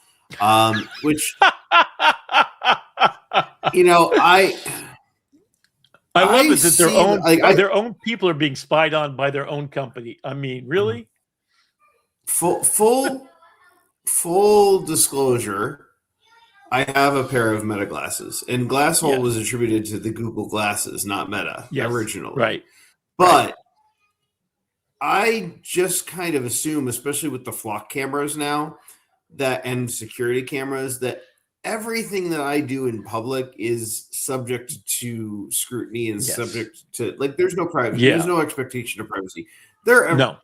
which, you know, I love it that their own people are being spied on by their own company. I mean, really? Full disclosure. I have a pair of Meta glasses, and Glasshole was attributed to the Google glasses, not Meta originally. Right. But I just kind of assume, especially with the flock cameras now, and security cameras, that everything that I do in public is subject to scrutiny and subject to, like, there's no privacy. There's no expectation of privacy.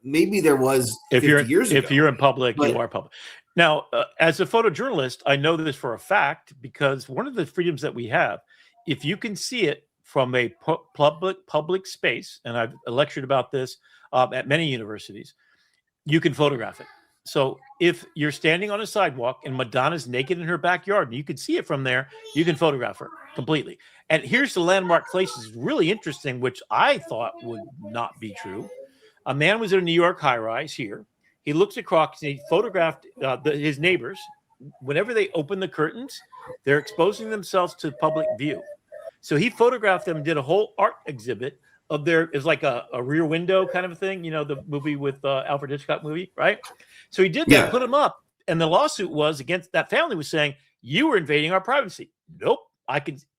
Maybe there was 50 years ago. If you're in public, you are public. Now, as a photojournalist, I know this for a fact, because one of the freedoms that we have, if you can see it from a public space, and I've lectured about this at many universities, you can photograph it. So if you're standing on a sidewalk and Madonna's naked in her backyard and you can see it from there, you can photograph her completely. And here's the landmark places, really interesting, which I thought would not be true. A man was in a New York high-rise here. He looks across and he photographed his neighbors. Whenever they open the curtains, they're exposing themselves to public view. So he photographed them, did a whole art exhibit of it's like a rear window kind of a thing, you know, the movie with Alfred Hitchcock movie, right? So he did that, put them up. And the lawsuit was against that family, was saying, you were invading our privacy. Nope.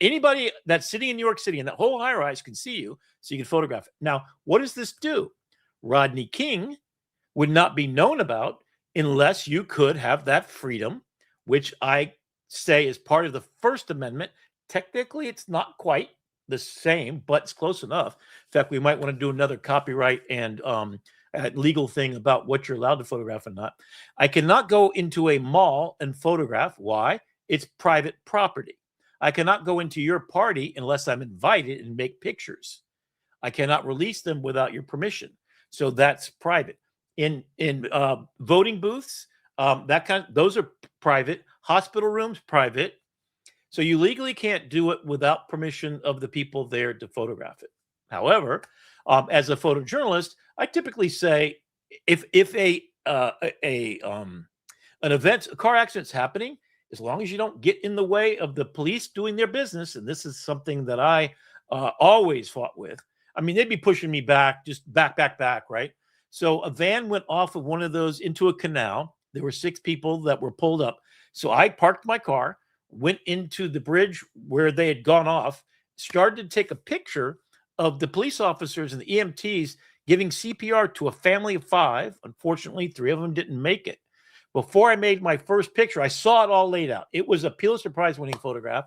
Anybody that's sitting in New York City and that whole high rise can see you, so you can photograph it. Now, what does this do? Rodney King would not be known about unless you could have that freedom, which I say is part of the First Amendment. Technically, it's not quite the same, but it's close enough. In fact, we might want to do another copyright and legal thing about what you're allowed to photograph and not. I cannot go into a mall and photograph. Why? It's private property. I cannot go into your party unless I'm invited and make pictures. I cannot release them without your permission. So that's private. In voting booths, those are private. Hospital rooms, private. So you legally can't do it without permission of the people there to photograph it. However, as a photojournalist, I typically say if an event, a car accident's happening, as long as you don't get in the way of the police doing their business, and this is something that I always fought with. I mean, they'd be pushing me back, just back, right? So a van went off of one of those into a canal. There were 6 people that were pulled up. So I parked my car, went into the bridge where they had gone off, started to take a picture of the police officers and the EMTs giving CPR to a family of 5. Unfortunately, 3 of them didn't make it. Before I made my first picture, I saw it all laid out. It was a Pulitzer Prize winning photograph.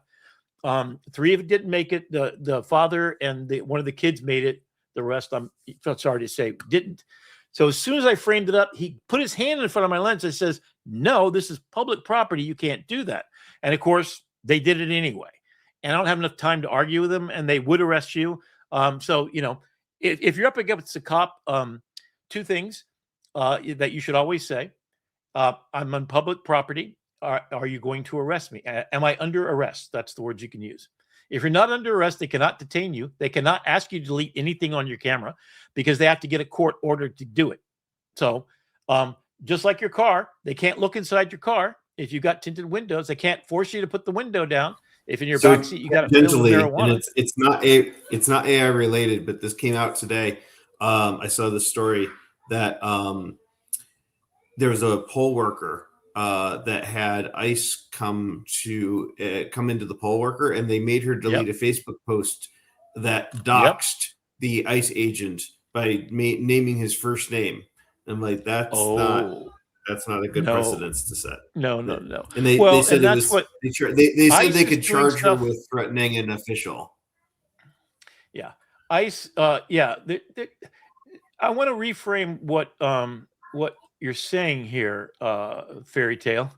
3 of it didn't make it. The father and one of the kids made it. The rest, I'm sorry to say, didn't. So as soon as I framed it up, he put his hand in front of my lens and says, no, this is public property. You can't do that. And of course, they did it anyway. And I don't have enough time to argue with them, and they would arrest you. So, you know, if you're up against a cop, 2 things that you should always say. I'm on public property. Are you going to arrest me? Am I under arrest? That's the words you can use. If you're not under arrest, they cannot detain you. They cannot ask you to delete anything on your camera because they have to get a court order to do it. So just like your car, they can't look inside your car. If you've got tinted windows, they can't force you to put the window down. If in your backseat you got to fill with marijuana. And it's not AI related, but this came out today. I saw the story that there was a poll worker that had ICE come into the poll worker, and they made her delete a Facebook post that doxed the ICE agent by naming his first name. I'm like, that's not a good precedence to set. No. And they said they said they could charge her with threatening an official. Yeah, ICE. I want to reframe what you're saying here, Fairy Tale.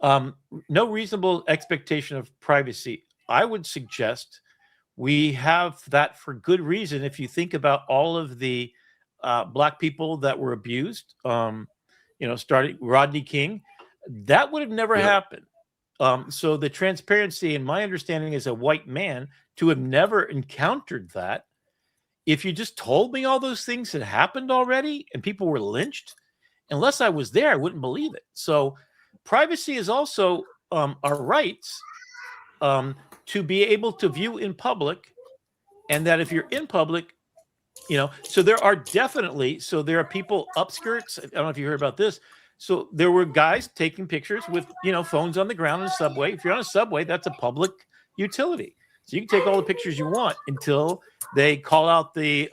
No reasonable expectation of privacy. I would suggest we have that for good reason. If you think about all of the Black people that were abused, starting Rodney King, that would have never happened. So the transparency, in my understanding as a white man, to have never encountered that, if you just told me all those things had happened already and people were lynched, unless I was there, I wouldn't believe it. So privacy is also our rights to be able to view in public, and that if you're in public, so there are people upskirts. I don't know if you heard about this. So there were guys taking pictures with, phones on the ground in a subway. If you're on a subway, that's a public utility. So you can take all the pictures you want until they call out the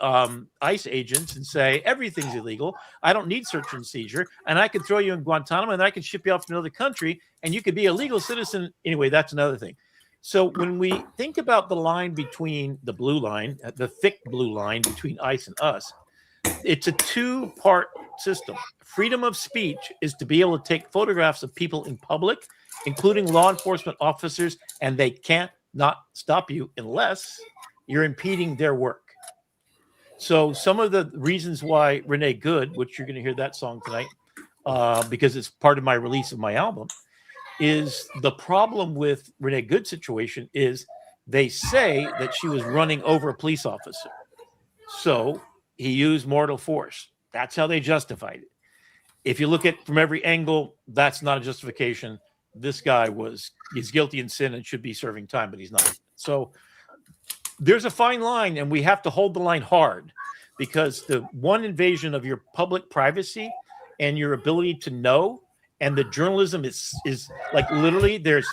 ICE agents and say, everything's illegal. I don't need search and seizure. And I can throw you in Guantanamo and I can ship you off to another country and you could be a legal citizen. Anyway, that's another thing. So when we think about the line between the blue line, the thick blue line between ICE and us, it's a two-part system. Freedom of speech is to be able to take photographs of people in public, including law enforcement officers, and they can't not stop you unless you're impeding their work. So some of the reasons why Renee Good, which you're going to hear that song tonight, because it's part of my release of my album, is the problem with Renee Good's situation is they say that she was running over a police officer. So he used mortal force. That's how they justified it. If you look at from every angle, that's not a justification. This guy he's guilty in sin and should be serving time, but he's not. So there's a fine line, and we have to hold the line hard, because the one invasion of your public privacy and your ability to know, and the journalism is like literally there's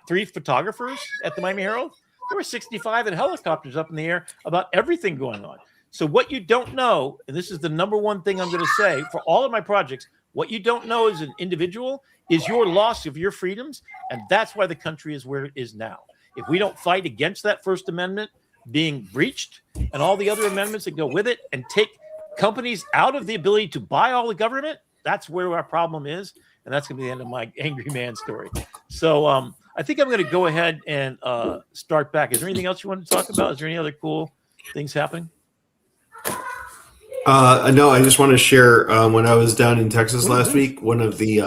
3 photographers at the Miami Herald. There were 65 and helicopters up in the air about everything going on. So what you don't know, and this is the number one thing I'm going to say for all of my projects, what you don't know as an individual is your loss of your freedoms. And that's why the country is where it is now. If we don't fight against that First Amendment being breached and all the other amendments that go with it and take companies out of the ability to buy all the government, that's where our problem is. And that's going to be the end of my angry man story. So I think I'm going to go ahead and start back. Is there anything else you want to talk about? Is there any other cool things happening? No, I just want to share when I was down in Texas last week, one of the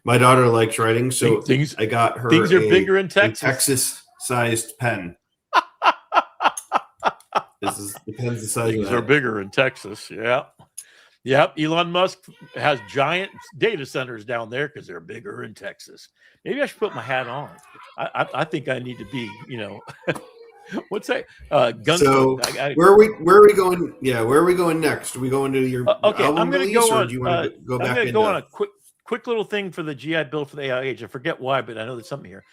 my daughter likes writing, so I got her things are bigger in Texas. Texas-sized pen. The pen's the size things are bigger in Texas. Yep. Elon Musk has giant data centers down there because they're bigger in Texas. Maybe I should put my hat on. I think I need to be, what's that? So where are we going? Yeah, where are we going next? Are we going to your album I'm going to go on. Do you want to go back? I'm going to go on a quick little thing for the GI Bill for the AI age. I forget why, but I know there's something here.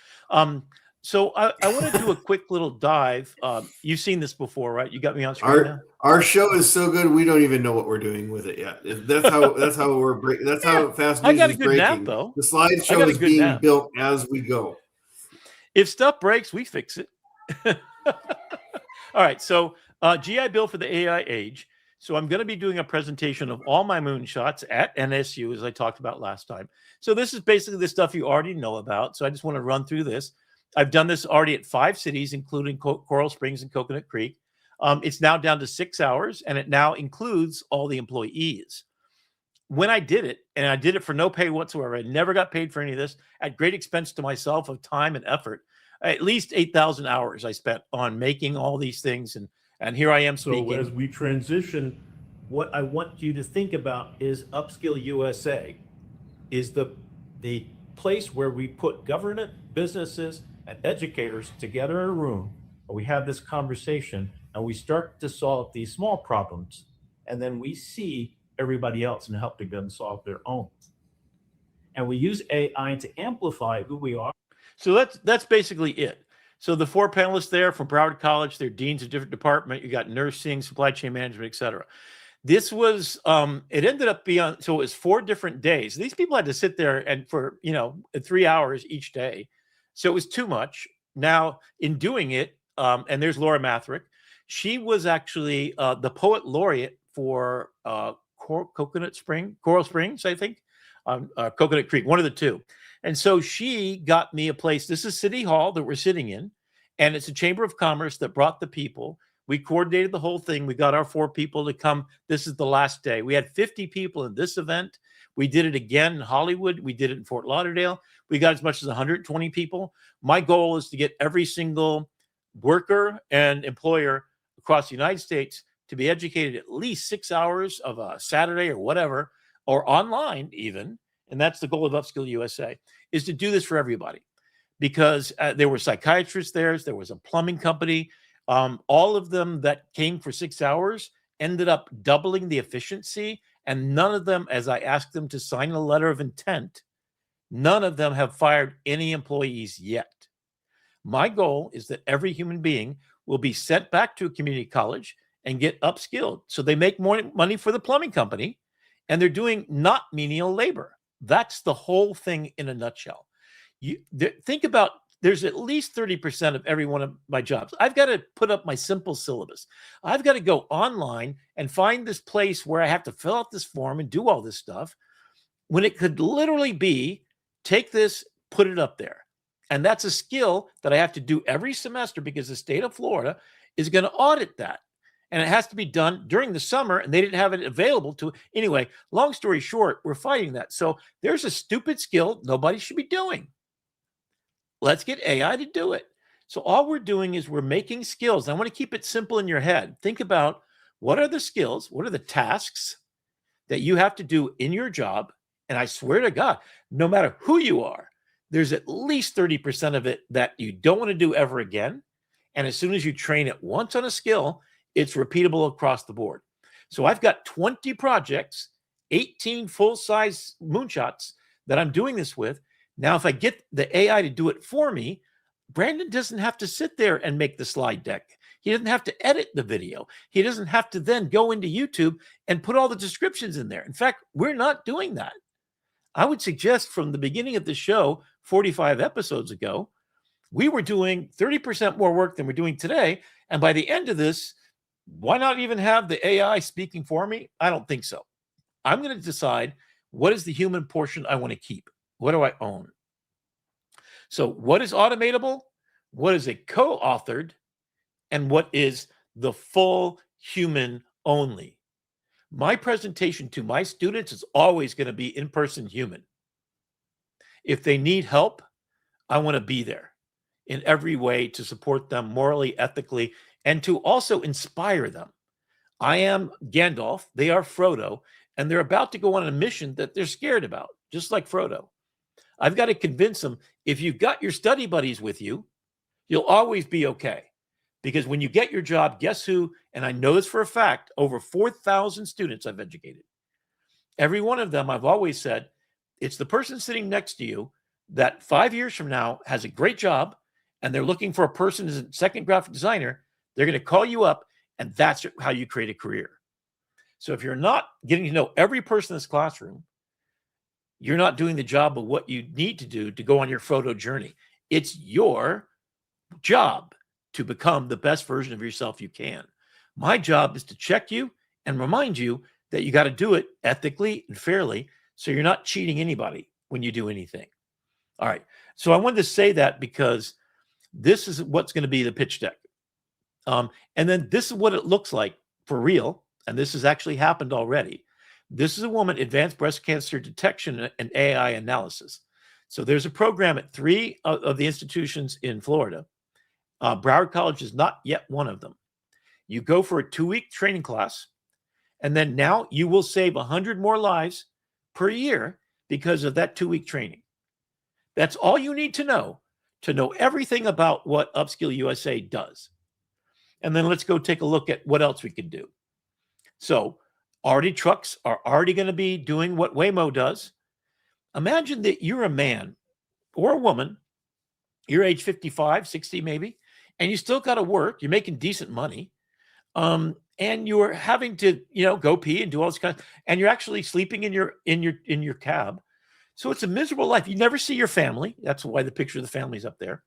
So I want to do a quick little dive. You've seen this before, right? You got me on screen now? Our show is so good we don't even know what we're doing with it yet. That's how we're breaking. That's how fast news is breaking. Nap, though. The slideshow is being built as we go. If stuff breaks, we fix it. All right. So GI Bill for the AI age. So I'm going to be doing a presentation of all my moonshots at NSU, as I talked about last time. So this is basically the stuff you already know about. So I just want to run through this. I've done this already at 5 cities, including Coral Springs and Coconut Creek. It's now down to 6 hours, and it now includes all the employees. When I did it, and I did it for no pay whatsoever, I never got paid for any of this, at great expense to myself of time and effort. at least 8,000 hours I spent on making all these things. And here I am speaking. So as we transition, what I want you to think about is Upskill USA is the place where we put government, businesses, and educators together in a room where we have this conversation and we start to solve these small problems. And then we see everybody else and helping them solve their own. And we use AI to amplify who we are. So that's basically it. So the 4 panelists there from Broward College, they're deans of different department. You got nursing, supply chain management, et cetera. This was, it ended up being, so it was 4 different days. These people had to sit there and for, 3 hours each day. So it was too much. Now in doing it, and there's Laura Mathrick, she was actually the poet laureate for Coral Springs, I think, Coconut Creek, one of the two. And so she got me a place. This is City Hall that we're sitting in, and it's a Chamber of Commerce that brought the people. We coordinated the whole thing. We got our 4 people to come. This is the last day. We had 50 people in this event. We did it again in Hollywood. We did it in Fort Lauderdale. We got as much as 120 people. My goal is to get every single worker and employer across the United States to be educated at least 6 hours of a Saturday or whatever, or online even. And that's the goal of Upskill USA, is to do this for everybody. Because there were psychiatrists there was a plumbing company. All of them that came for 6 hours ended up doubling the efficiency. And none of them, as I asked them to sign a letter of intent, none of them have fired any employees yet. My goal is that every human being will be sent back to a community college and get upskilled. So they make more money for the plumbing company, and they're doing not menial labor. That's the whole thing in a nutshell. Think about, there's at least 30% of every one of my jobs. I've got to put up my simple syllabus. I've got to go online and find this place where I have to fill out this form and do all this stuff, when it could literally be, take this, put it up there. And that's a skill that I have to do every semester because the state of Florida is going to audit that. And it has to be done during the summer, and they didn't have it available to. Anyway, long story short, we're fighting that. So there's a stupid skill nobody should be doing. Let's get AI to do it. So all we're doing is we're making skills. I want to keep it simple in your head. Think about, what are the skills? What are the tasks that you have to do in your job? And I swear to God, no matter who you are, there's at least 30% of it that you don't want to do ever again. And as soon as you train it once on a skill, it's repeatable across the board. So I've got 20 projects, 18 full-size moonshots that I'm doing this with. Now, if I get the AI to do it for me, Brandon doesn't have to sit there and make the slide deck. He doesn't have to edit the video. He doesn't have to then go into YouTube and put all the descriptions in there. In fact, we're not doing that. I would suggest from the beginning of the show, 45 episodes ago, we were doing 30% more work than we're doing today. And by the end of this, why not even have the AI speaking for me? I don't think so. I'm going to decide, what is the human portion I want to keep? What do I own? So what is automatable? What is a co-authored? And what is the full human only? My presentation to my students is always going to be in-person human. If they need help, I want to be there in every way to support them morally, ethically, and to also inspire them. I am Gandalf, they are Frodo, and they're about to go on a mission that they're scared about, just like Frodo. I've got to convince them, if you've got your study buddies with you, you'll always be okay. Because when you get your job, guess who? And I know this for a fact, over 4,000 students I've educated. Every one of them, I've always said, it's the person sitting next to you that 5 years from now has a great job, and they're looking for a person as a second graphic designer. They're going to call you up, and that's how you create a career. So if you're not getting to know every person in this classroom, you're not doing the job of what you need to do to go on your photo journey. It's your job to become the best version of yourself you can. My job is to check you and remind you that you got to do it ethically and fairly, so you're not cheating anybody when you do anything. All right. So I wanted to say that because this is what's going to be the pitch deck. And then this is what it looks like for real. And this has actually happened already. This is a woman, advanced breast cancer detection and AI analysis. So there's a program at 3 of the institutions in Florida. Broward College is not yet one of them. You go for a 2-week training class, and then now you will save 100 more lives per year because of that 2-week training. That's all you need to know everything about what Upskill USA does. And then let's go take a look at what else we can do. So already trucks are already going to be doing what Waymo does. Imagine that you're a man or a woman, you're age 55, 60 maybe, and you still got to work, you're making decent money, and you're having to, go pee and do all this kind of, and you're actually sleeping in your cab. So it's a miserable life. You never see your family. That's why the picture of the family's up there.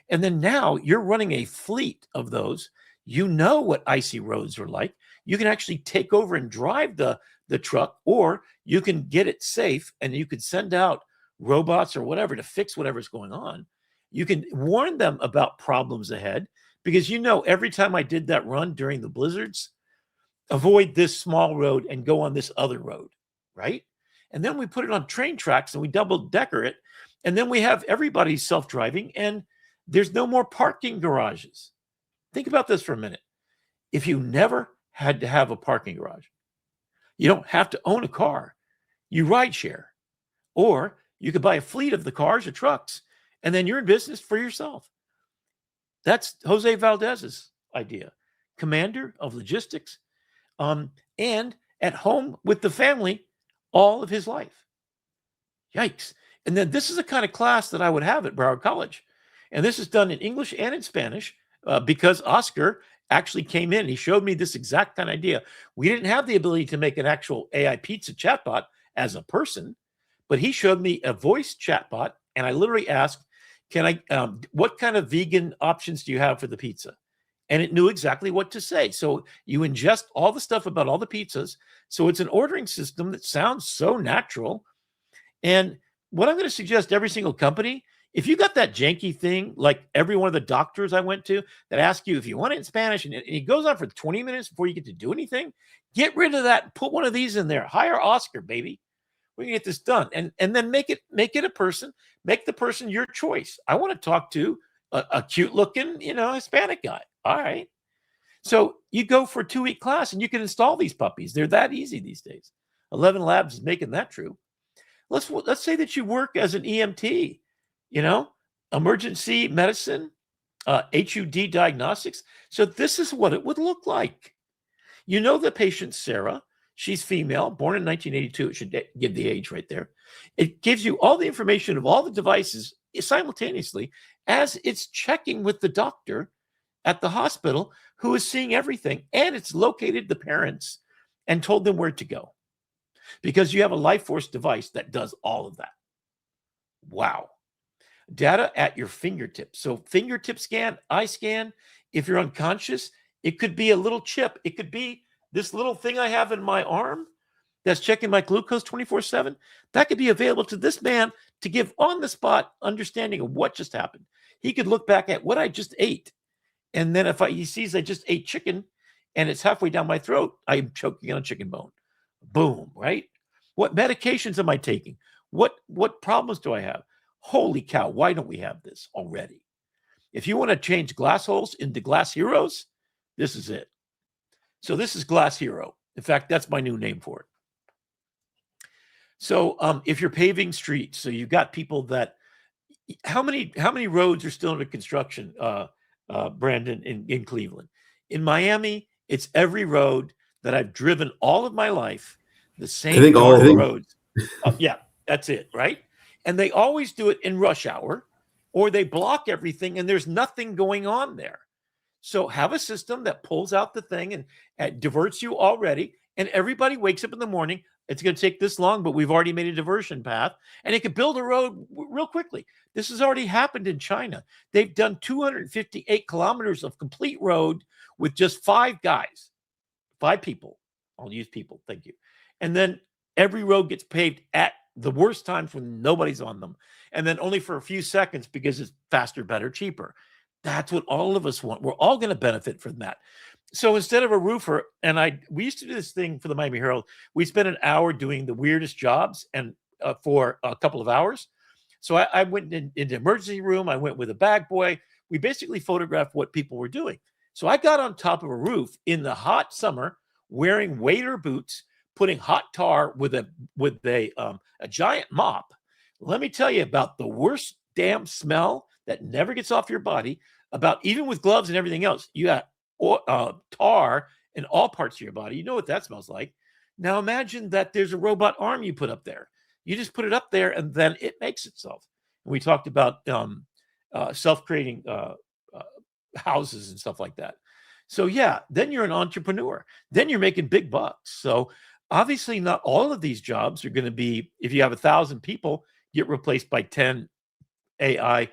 And then now you're running a fleet of those. You know what icy roads are like. You can actually take over and drive the truck, or you can get it safe and you can send out robots or whatever to fix whatever's going on. You can warn them about problems ahead, because every time I did that run during the blizzards, avoid this small road and go on this other road, right? And then we put it on train tracks and we double decker it. And then we have everybody self-driving, and there's no more parking garages. Think about this for a minute. If you never had to have a parking garage, you don't have to own a car. You ride share, or you could buy a fleet of the cars or trucks, and then you're in business for yourself. That's Jose Valdez's idea, commander of logistics, and at home with the family all of his life. Yikes. And then this is the kind of class that I would have at Broward College. And this is done in English and in Spanish, because Oscar actually came in. He showed me this exact kind of idea. We didn't have the ability to make an actual AI pizza chatbot as a person, but he showed me a voice chatbot, and I literally asked, what kind of vegan options do you have for the pizza? And it knew exactly what to say. So you ingest all the stuff about all the pizzas. So it's an ordering system that sounds so natural. And what I'm going to suggest every single company, if you got that janky thing, like every one of the doctors I went to that ask you if you want it in Spanish, and it goes on for 20 minutes before you get to do anything, get rid of that. Put one of these in there. Hire Oscar, baby. We can get this done. And then make it a person. Make the person your choice. I want to talk to a cute looking, Hispanic guy. All right. So you go for a 2-week class and you can install these puppies. They're that easy these days. 11 Labs is making that true. Let's say that you work as an EMT, emergency medicine, HUD diagnostics. So this is what it would look like. The patient, Sarah, she's female, born in 1982. It should give the age right there. It gives you all the information of all the devices simultaneously as it's checking with the doctor at the hospital, who is seeing everything. And it's located the parents and told them where to go, because you have a life force device that does all of that. Wow. Data at your fingertips. So fingertip scan, eye scan. If you're unconscious, it could be a little chip. It could be this little thing I have in my arm that's checking my glucose 24/7. That could be available to this man to give on the spot understanding of what just happened. He could look back at what I just ate. And then if he sees I just ate chicken and it's halfway down my throat, I'm choking on chicken bone. Boom, right? What medications am I taking? What problems do I have? Holy cow, why don't we have this already? If you want to change glass holes into glass heroes, this is it. So this is Glass Hero. In fact, that's my new name for it. So if you're paving streets, so you've got people that, how many roads are still under construction, Brandon, in Cleveland? In Miami, it's every road that I've driven all of my life, the same roads. Yeah, that's it, right? And they always do it in rush hour, or they block everything and there's nothing going on there. So have a system that pulls out the thing and diverts you already, and everybody wakes up in the morning. It's going to take this long, but we've already made a diversion path, and it could build a road real quickly. This has already happened in China. They've done 258 kilometers of complete road with just 5 guys, 5 people. I'll use people. Thank you. And then every road gets paved at the worst times when nobody's on them. And then only for a few seconds because it's faster, better, cheaper. That's what all of us want. We're all going to benefit from that. So instead of a roofer, and we used to do this thing for the Miami Herald. We spent an hour doing the weirdest jobs and for a couple of hours. So I went into the emergency room. I went with a bag boy. We basically photographed what people were doing. So I got on top of a roof in the hot summer, wearing waiter boots, putting hot tar with a giant mop. Let me tell you about the worst damn smell that never gets off your body. About even with gloves and everything else, you got tar in all parts of your body. You know what that smells like. Now imagine that there's a robot arm you put up there. You just put it up there and then it makes itself. And we talked about self-creating houses and stuff like that. So yeah, then you're an entrepreneur. Then you're making big bucks. So obviously not all of these jobs are going to be, if you have 1,000 people, get replaced by 10 AI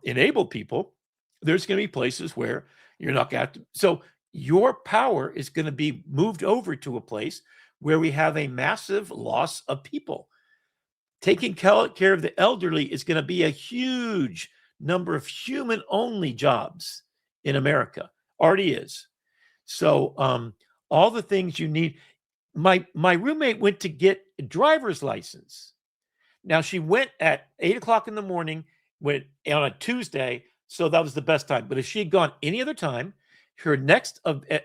enabled people. There's going to be places where you're not going to have to. So your power is going to be moved over to a place where we have a massive loss of people. Taking care of the elderly is going to be a huge number of human-only jobs in America. Already is. So all the things you need. My roommate went to get a driver's license. Now she went at 8 o'clock in the morning, went on a Tuesday, so that was the best time. But if she had gone any other time, her next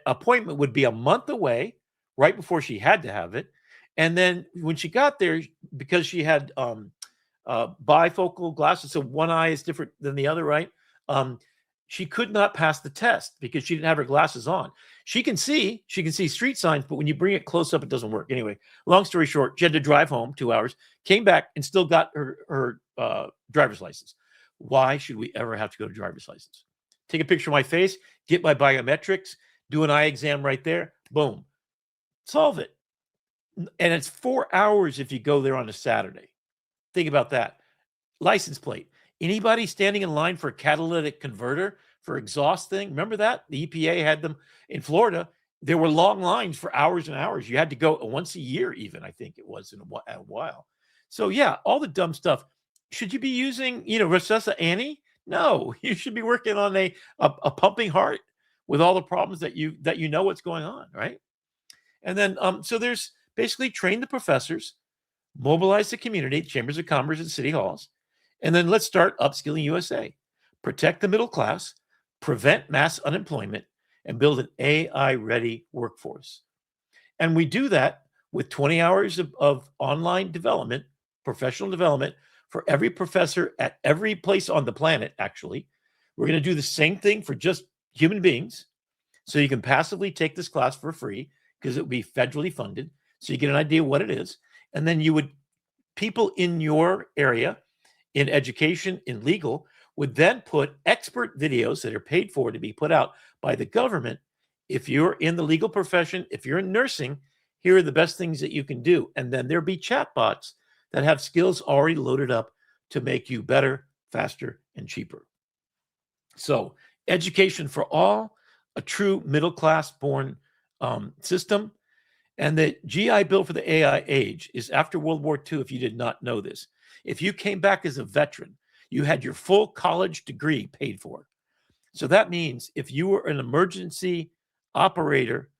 appointment would be a month away, right before she had to have it. And then when she got there, because she had bifocal glasses, so one eye is different than the other, right? She could not pass the test because she didn't have her glasses on. She can see street signs, but when you bring it close up, it doesn't work. Anyway, long story short, she had to drive home 2 hours, came back, and still got her driver's license. Why should we ever have to go to driver's license? Take a picture of my face, get my biometrics, do an eye exam right there, boom, solve it. And it's 4 hours if you go there on a Saturday. Think about that. License plate. Anybody standing in line for a catalytic converter for exhaust thing? Remember that? The EPA had them in Florida. There were long lines for hours and hours. You had to go once a year even, I think it was in a while. So yeah, all the dumb stuff. Should you be using, Recessa Annie? No, you should be working on a pumping heart with all the problems that you know what's going on, right? And then, so there's basically train the professors, mobilize the community, chambers of commerce and city halls, and then let's start Upskilling USA. Protect the middle class, prevent mass unemployment, and build an AI-ready workforce. And we do that with 20 hours of online development, professional development, for every professor at every place on the planet, actually. We're going to do the same thing for just human beings. So you can passively take this class for free because it would be federally funded. So you get an idea what it is. And then people in your area, in education, in legal, would then put expert videos that are paid for to be put out by the government. If you're in the legal profession, if you're in nursing, here are the best things that you can do. And then there'll be chatbots that have skills already loaded up to make you better, faster, and cheaper. So education for all, a true middle-class born system. And the GI Bill for the AI age is after World War II, if you did not know this. If you came back as a veteran, you had your full college degree paid for. So that means if you were an emergency operator,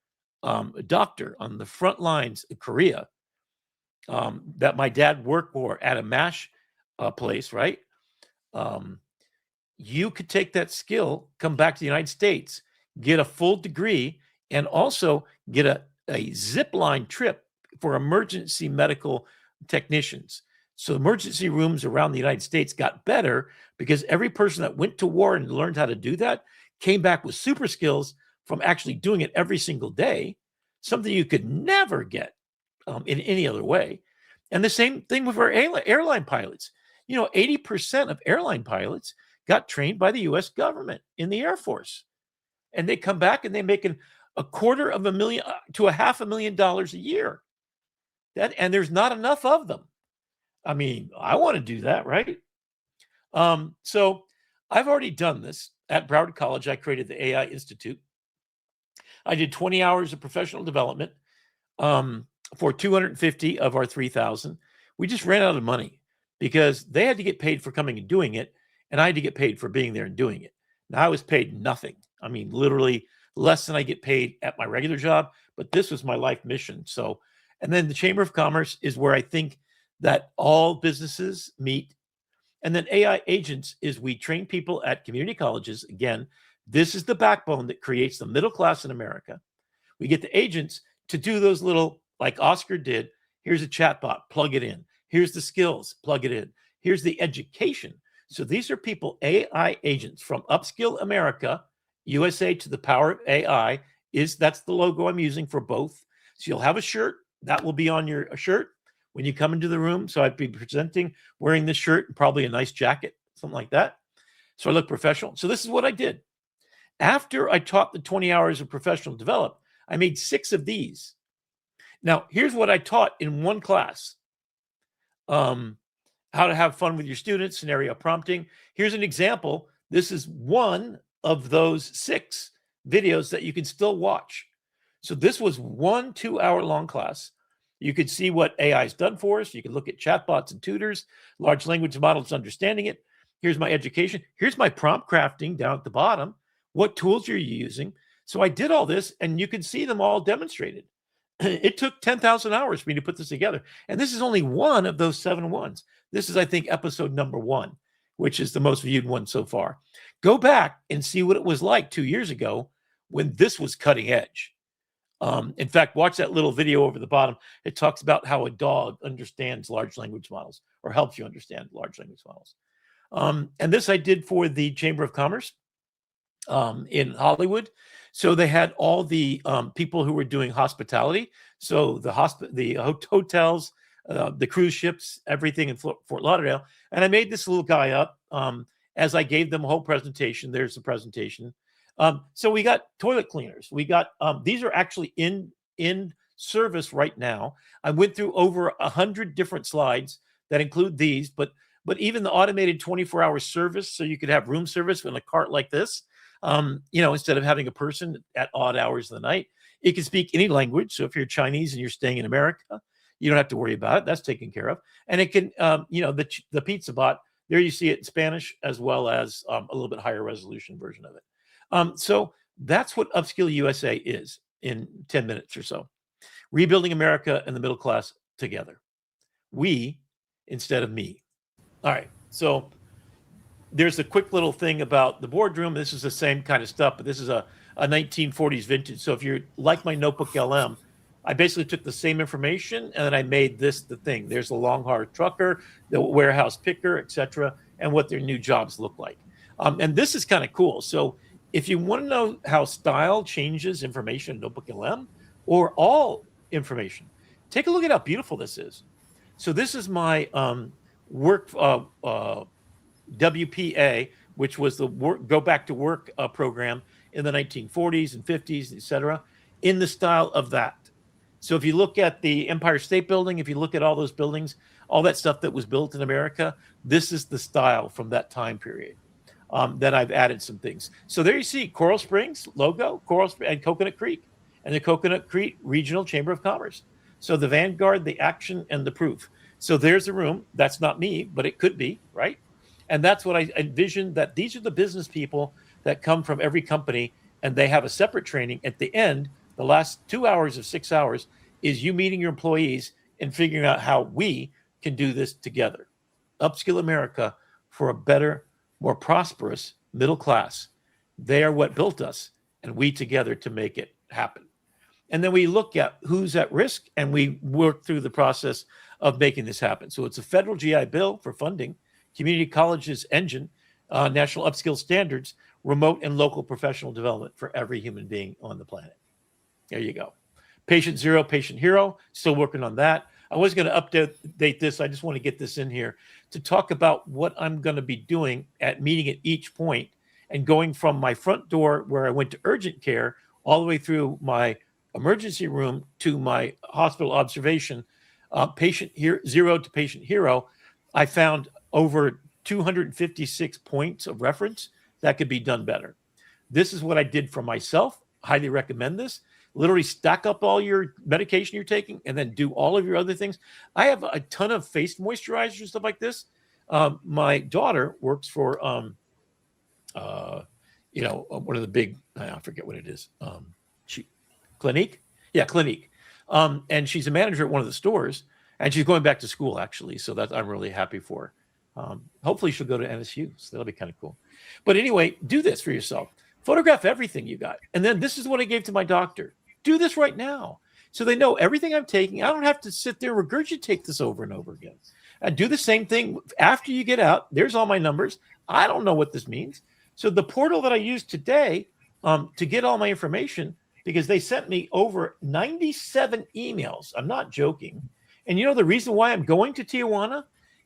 a doctor on the front lines in Korea, that my dad worked for at a MASH place, right? You could take that skill, come back to the United States, get a full degree, and also get a zip line trip for emergency medical technicians. So emergency rooms around the United States got better because every person that went to war and learned how to do that came back with super skills from actually doing it every single day, something you could never get in any other way. And the same thing with our airline pilots. 80% of airline pilots got trained by the U.S. government in the Air Force. And they come back and they make $250,000 to $500,000 a year. And there's not enough of them. I mean, I want to do that, right? So I've already done this at Broward College. I created the AI Institute. I did 20 hours of professional development for 250 of our 3,000. We just ran out of money because they had to get paid for coming and doing it, and I had to get paid for being there and doing it. Now I was paid nothing. I mean, literally less than I get paid at my regular job, but this was my life mission. So, and then the Chamber of Commerce is where I think that all businesses meet. And then AI agents is we train people at community colleges. Again, this is the backbone that creates the middle class in America. We get the agents to do those little, like Oscar did. Here's a chatbot, plug it in. Here's the skills, plug it in. Here's the education. So these are people, AI agents from Upskill America, USA to the power of AI. That's the logo I'm using for both. So you'll have a shirt that will be on your shirt when you come into the room. So I'd be presenting wearing this shirt and probably a nice jacket, something like that. So I look professional. So this is what I did. After I taught the 20 hours of professional develop, I made 6 of these. Now, here's what I taught in one class. How to have fun with your students, scenario prompting. Here's an example. This is one of those 6 videos that you can still watch. So this was one 2-hour-long class. You could see what AI has done for us. You can look at chatbots and tutors, large language models understanding it. Here's my education. Here's my prompt crafting down at the bottom. What tools are you using? So I did all this, and you can see them all demonstrated. It took 10,000 hours for me to put this together. And this is only one of those 7 ones. This is, I think, episode number 1, which is the most viewed one so far. Go back and see what it was like 2 years ago when this was cutting edge. In fact, watch that little video over the bottom. It talks about how a dog understands large language models or helps you understand large language models. And this I did for the Chamber of Commerce in Hollywood. So they had all the people who were doing hospitality. So the hotels, the cruise ships, everything in Fort Lauderdale. And I made this little guy up as I gave them a whole presentation. There's the presentation. So we got toilet cleaners. We got, these are actually in service right now. I went through over 100 different slides that include these, but even the automated 24-hour service, so you could have room service in a cart like this, instead of having a person at odd hours of the night. It can speak any language. So if you're Chinese and you're staying in America, you don't have to worry about it. That's taken care of. And it can, the pizza bot, there you see it in Spanish as well as a little bit higher resolution version of it. So that's what Upskill USA is in 10 minutes or so. Rebuilding America and the middle class together. We instead of me. All right. So there's a quick little thing about the boardroom. This is the same kind of stuff, but this is a 1940s vintage. So if you're like my NotebookLM, I basically took the same information and then I made this the thing. There's the long hard trucker, the warehouse picker, etc., and what their new jobs look like. And this is kind of cool. So if you want to know how style changes information in NotebookLM or all information, take a look at how beautiful this is. So this is my work WPA, which was the Go Back to Work program in the 1940s and 50s, etc., in the style of that. So if you look at the Empire State Building, if you look at all those buildings, all that stuff that was built in America, this is the style from that time period. That I've added some things. So there you see Coral Springs logo, Coral Springs, and Coconut Creek, and the Coconut Creek Regional Chamber of Commerce. So the vanguard, the action, and the proof. So there's a room. That's not me, but it could be, right? And that's what I envisioned, that these are the business people that come from every company, and they have a separate training. At the end, the last 2 hours of 6 hours is you meeting your employees and figuring out how we can do this together. Upskill America for a better, more prosperous middle class. They are what built us, and we together to make it happen. And then we look at who's at risk, and we work through the process of making this happen. So it's a federal GI Bill for funding, community colleges engine, national upskill standards, remote and local professional development for every human being on the planet. There you go. Patient zero, patient hero, still working on that. I was going to update this. I just want to get this in here to talk about what I'm going to be doing at meeting at each point and going from my front door where I went to urgent care all the way through my emergency room to my hospital observation, patient zero to patient hero. I found over 256 points of reference that could be done better. This is what I did for myself. Highly recommend this. Literally stack up all your medication you're taking and then do all of your other things. I have a ton of face moisturizers and stuff like this. My daughter works for, one of the big, I forget what it is. Clinique? Yeah, Clinique. And she's a manager at one of the stores, and she's going back to school, actually. So that I'm really happy for her. Hopefully she'll go to NSU, so that'll be kind of cool. But anyway, do this for yourself. Photograph everything you got. And then this is what I gave to my doctor. Do this right now. So they know everything I'm taking. I don't have to sit there and regurgitate this over and over again. And do the same thing after you get out. There's all my numbers. I don't know what this means. So the portal that I used today to get all my information, because they sent me over 97 emails. I'm not joking. And you know the reason why I'm going to Tijuana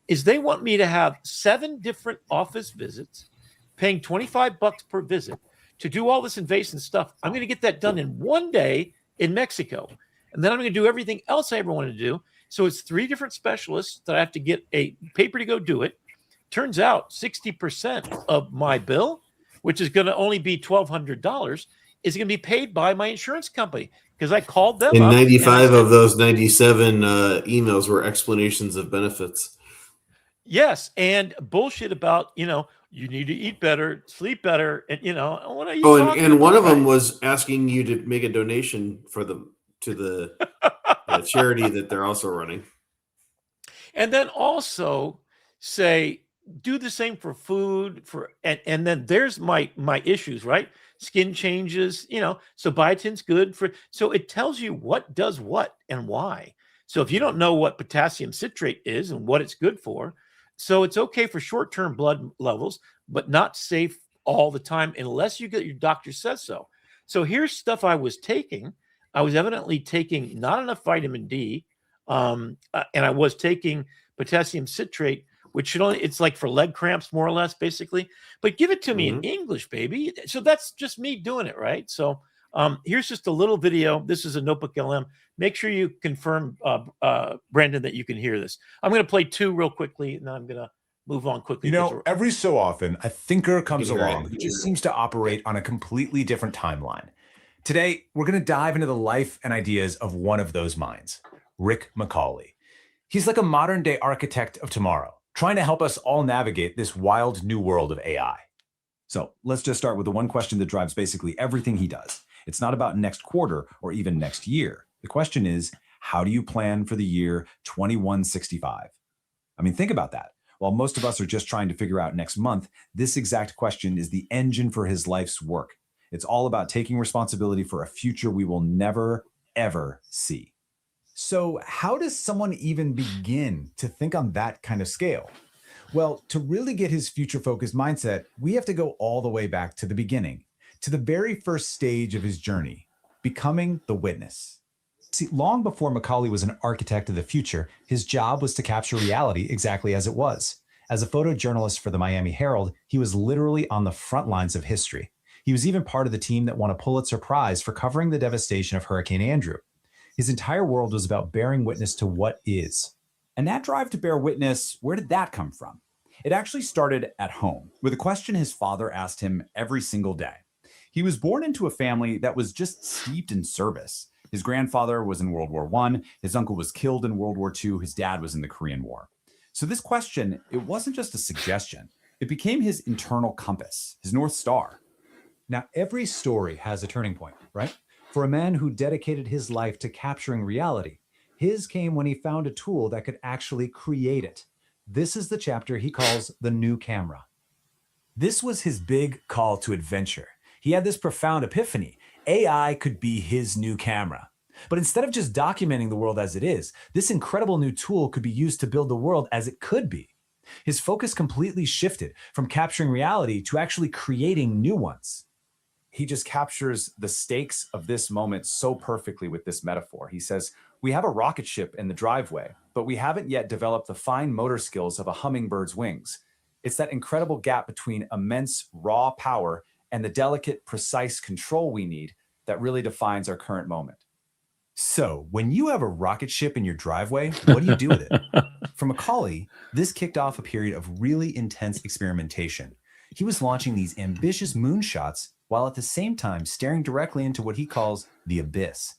is they want me to have 7 different office visits, paying $25 per visit to do all this invasive stuff. I'm going to get that done in one day in Mexico. And then I'm going to do everything else I ever wanted to do. So it's 3 different specialists that I have to get a paper to go do it. Turns out 60% of my bill, which is going to only be $1,200, is going to be paid by my insurance company because I called them and up. 95 of those 97 emails were explanations of benefits. Yes, and bullshit about, you need to eat better, sleep better, and what are you talking and one about, of them was asking you to make a donation to the charity that they're also running. And then also say, do the same for food, and then there's my issues, right? Skin changes, so biotin's good so it tells you what does what and why. So if you don't know what potassium citrate is and what it's good for, so it's okay for short-term blood levels, but not safe all the time unless your doctor says so. So here's stuff I was taking. I was evidently taking not enough vitamin D, and I was taking potassium citrate, which it's like for leg cramps, more or less, basically. But give it to me in English, baby. So that's just me doing it, right? So here's just a little video. This is a NotebookLM. Make sure you confirm, Brandon, that you can hear this. I'm going to play 2 real quickly, and then I'm going to move on quickly. Every so often, a thinker comes along who just seems to operate on a completely different timeline. Today, we're going to dive into the life and ideas of one of those minds, Rick McCawley. He's like a modern-day architect of tomorrow, trying to help us all navigate this wild new world of AI. So let's just start with the one question that drives basically everything he does. It's not about next quarter or even next year. The question is, how do you plan for the year 2165? I mean, think about that. While most of us are just trying to figure out next month, this exact question is the engine for his life's work. It's all about taking responsibility for a future we will never, ever see. So how does someone even begin to think on that kind of scale? Well, to really get his future-focused mindset, we have to go all the way back to the beginning, to the very first stage of his journey, becoming the witness. See, long before McCawley was an architect of the future, his job was to capture reality exactly as it was. As a photojournalist for the Miami Herald, he was literally on the front lines of history. He was even part of the team that won a Pulitzer Prize for covering the devastation of Hurricane Andrew. His entire world was about bearing witness to what is. And that drive to bear witness, where did that come from? It actually started at home with a question his father asked him every single day. He was born into a family that was just steeped in service. His grandfather was in World War I, his uncle was killed in World War II, his dad was in the Korean War. So this question, it wasn't just a suggestion. It became his internal compass, his North Star. Now, every story has a turning point, right? For a man who dedicated his life to capturing reality, his came when he found a tool that could actually create it. This is the chapter he calls the new camera. This was his big call to adventure. He had this profound epiphany. AI could be his new camera. But instead of just documenting the world as it is, this incredible new tool could be used to build the world as it could be. His focus completely shifted from capturing reality to actually creating new ones. He just captures the stakes of this moment so perfectly with this metaphor. He says, we have a rocket ship in the driveway, but we haven't yet developed the fine motor skills of a hummingbird's wings. It's that incredible gap between immense raw power and the delicate, precise control we need that really defines our current moment. So when you have a rocket ship in your driveway, what do you do with it? For McCawley, this kicked off a period of really intense experimentation. He was launching these ambitious moonshots while at the same time staring directly into what he calls the abyss.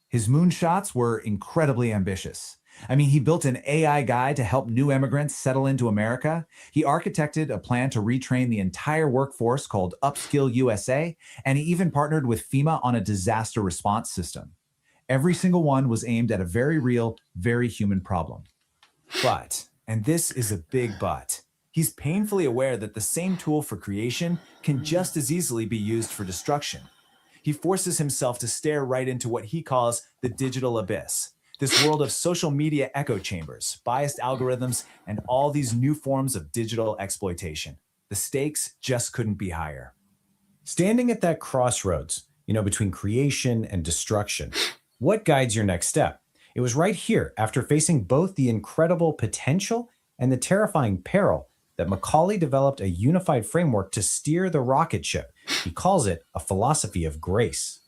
His moonshots were incredibly ambitious. I mean, he built an AI guide to help new immigrants settle into America. He architected a plan to retrain the entire workforce called Upskill USA, and he even partnered with FEMA on a disaster response system. Every single one was aimed at a very real, very human problem. But, and this is a big but, He's painfully aware that the same tool for creation can just as easily be used for destruction. He forces himself to stare right into what he calls the digital abyss, this world of social media echo chambers, biased algorithms, and all these new forms of digital exploitation. The stakes just couldn't be higher. Standing at that crossroads, between creation and destruction, what guides your next step? It was right here, after facing both the incredible potential and the terrifying peril, that McCawley developed a unified framework to steer the rocket ship. He calls it a philosophy of grace.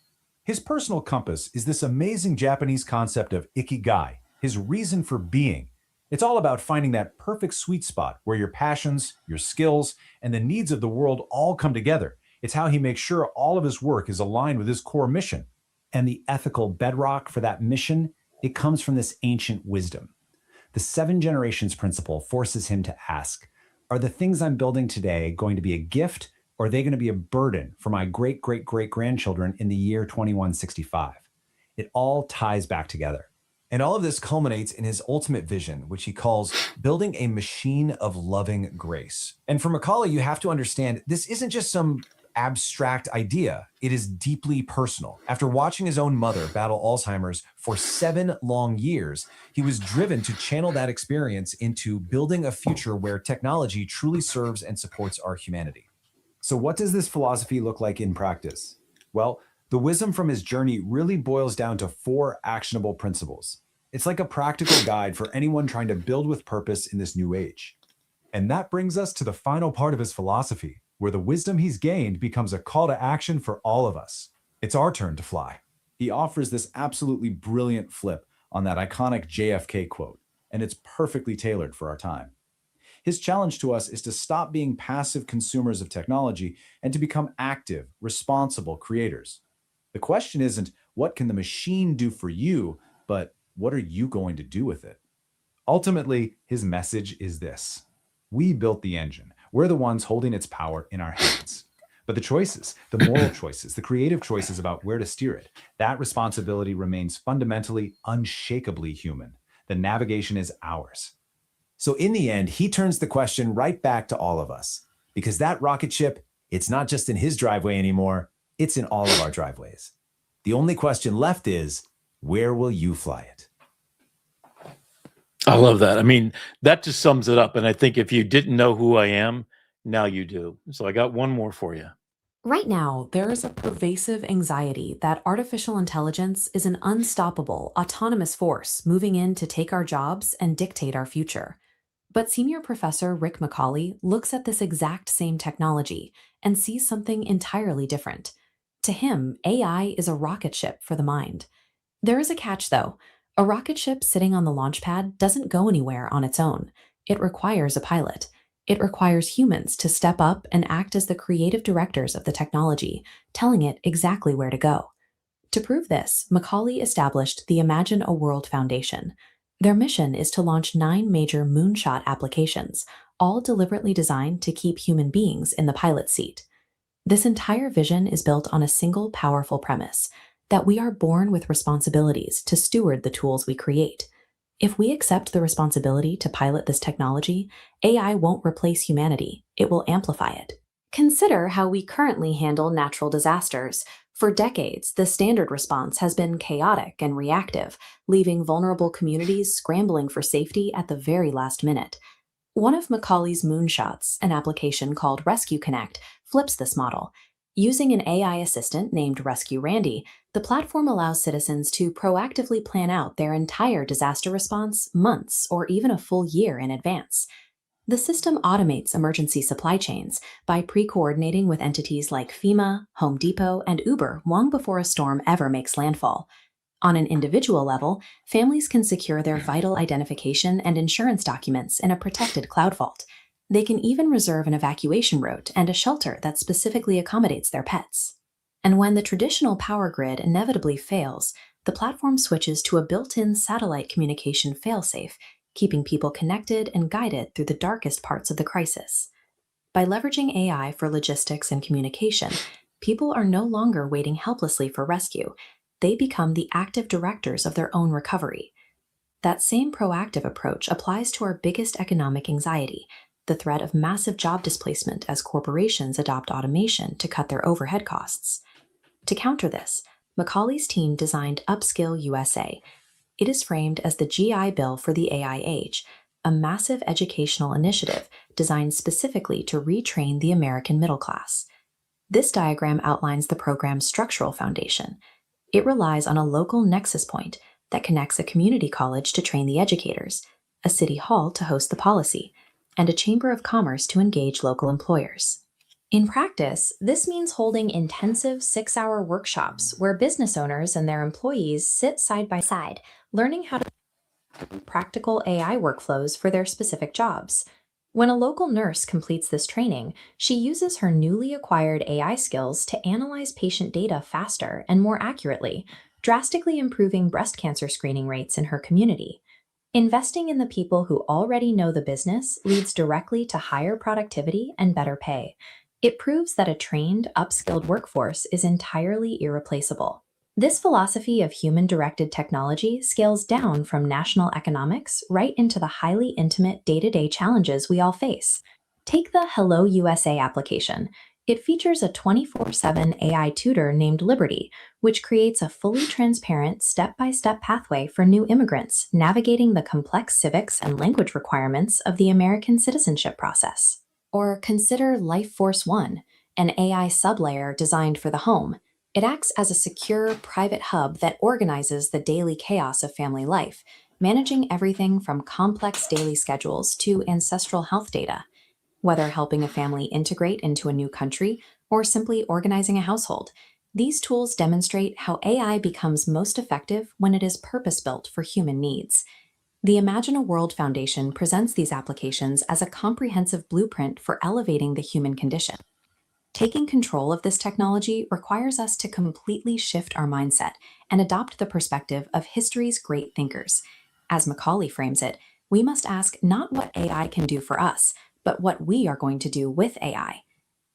His personal compass is this amazing Japanese concept of ikigai, his reason for being. It's all about finding that perfect sweet spot where your passions, your skills, and the needs of the world all come together. It's how he makes sure all of his work is aligned with his core mission. And the ethical bedrock for that mission, it comes from this ancient wisdom. The 7 generations principle forces him to ask, are the things I'm building today going to be a gift, or are they going to be a burden for my great-great-great-grandchildren in the year 2165? It all ties back together. And all of this culminates in his ultimate vision, which he calls building a machine of loving grace. And for McCawley, you have to understand, this isn't just some abstract idea. It is deeply personal. After watching his own mother battle Alzheimer's for 7 long years, he was driven to channel that experience into building a future where technology truly serves and supports our humanity. So what does this philosophy look like in practice? Well, the wisdom from his journey really boils down to 4 actionable principles. It's like a practical guide for anyone trying to build with purpose in this new age. And that brings us to the final part of his philosophy, where the wisdom he's gained becomes a call to action for all of us. It's our turn to fly. He offers this absolutely brilliant flip on that iconic JFK quote, and it's perfectly tailored for our time. His challenge to us is to stop being passive consumers of technology and to become active, responsible creators. The question isn't, what can the machine do for you, but what are you going to do with it? Ultimately, his message is this: we built the engine. We're the ones holding its power in our hands. But the choices, the moral choices, the creative choices about where to steer it, that responsibility remains fundamentally, unshakably human. The navigation is ours. So in the end, he turns the question right back to all of us, because that rocket ship, it's not just in his driveway anymore, it's in all of our driveways. The only question left is, where will you fly it? I love that. I mean, that just sums it up. And I think if you didn't know who I am, now you do. So I got one more for you. Right now, there is a pervasive anxiety that artificial intelligence is an unstoppable, autonomous force moving in to take our jobs and dictate our future. But Senior Professor Rick McCawley looks at this exact same technology and sees something entirely different. To him, AI is a rocket ship for the mind. There is a catch, though. A rocket ship sitting on the launch pad doesn't go anywhere on its own. It requires a pilot. It requires humans to step up and act as the creative directors of the technology, telling it exactly where to go. To prove this, McCawley established the Imagine a World Foundation. Their mission is to launch 9 major moonshot applications, all deliberately designed to keep human beings in the pilot seat. This entire vision is built on a single powerful premise: that we are born with responsibilities to steward the tools we create. If we accept the responsibility to pilot this technology, AI won't replace humanity, it will amplify it. Consider how we currently handle natural disasters. For decades, the standard response has been chaotic and reactive, leaving vulnerable communities scrambling for safety at the very last minute. One of McCawley's moonshots, an application called Rescue Connect, flips this model. Using an AI assistant named Rescue Randy, the platform allows citizens to proactively plan out their entire disaster response months or even a full year in advance. The system automates emergency supply chains by pre-coordinating with entities like FEMA, Home Depot, and Uber long before a storm ever makes landfall. On an individual level, families can secure their vital identification and insurance documents in a protected cloud vault. They can even reserve an evacuation route and a shelter that specifically accommodates their pets. And when the traditional power grid inevitably fails, the platform switches to a built-in satellite communication failsafe, keeping people connected and guided through the darkest parts of the crisis. By leveraging AI for logistics and communication, people are no longer waiting helplessly for rescue. They become the active directors of their own recovery. That same proactive approach applies to our biggest economic anxiety: the threat of massive job displacement as corporations adopt automation to cut their overhead costs. To counter this, McCawley's team designed Upskill USA. It is framed as the GI Bill for the AI age, a massive educational initiative designed specifically to retrain the American middle class. This diagram outlines the program's structural foundation. It relies on a local nexus point that connects a community college to train the educators, a city hall to host the policy, and a chamber of commerce to engage local employers. In practice, this means holding intensive 6-hour workshops where business owners and their employees sit side by side, learning how to practical AI workflows for their specific jobs. When a local nurse completes this training, she uses her newly acquired AI skills to analyze patient data faster and more accurately, drastically improving breast cancer screening rates in her community. Investing in the people who already know the business leads directly to higher productivity and better pay. It proves that a trained, upskilled workforce is entirely irreplaceable. This philosophy of human-directed technology scales down from national economics right into the highly intimate day-to-day challenges we all face. Take the Hello USA application. It features a 24/7 AI tutor named Liberty, which creates a fully transparent, step-by-step pathway for new immigrants navigating the complex civics and language requirements of the American citizenship process. Or consider LifeForce One, an AI sublayer designed for the home. It acts as a secure, private hub that organizes the daily chaos of family life, managing everything from complex daily schedules to ancestral health data. Whether helping a family integrate into a new country or simply organizing a household, these tools demonstrate how AI becomes most effective when it is purpose-built for human needs. The Imagine a World Foundation presents these applications as a comprehensive blueprint for elevating the human condition. Taking control of this technology requires us to completely shift our mindset and adopt the perspective of history's great thinkers. As McCawley frames it, we must ask not what AI can do for us, but what we are going to do with AI.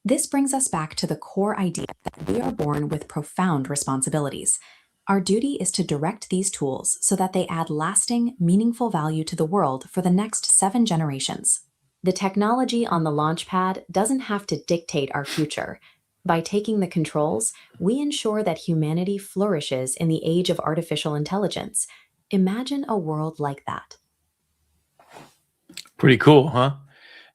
This brings us back to the core idea that we are born with profound responsibilities. Our duty is to direct these tools so that they add lasting, meaningful value to the world for the next 7 generations. The technology on the launchpad doesn't have to dictate our future. By taking the controls, we ensure that humanity flourishes in the age of artificial intelligence. Imagine a world like that. Pretty cool, huh?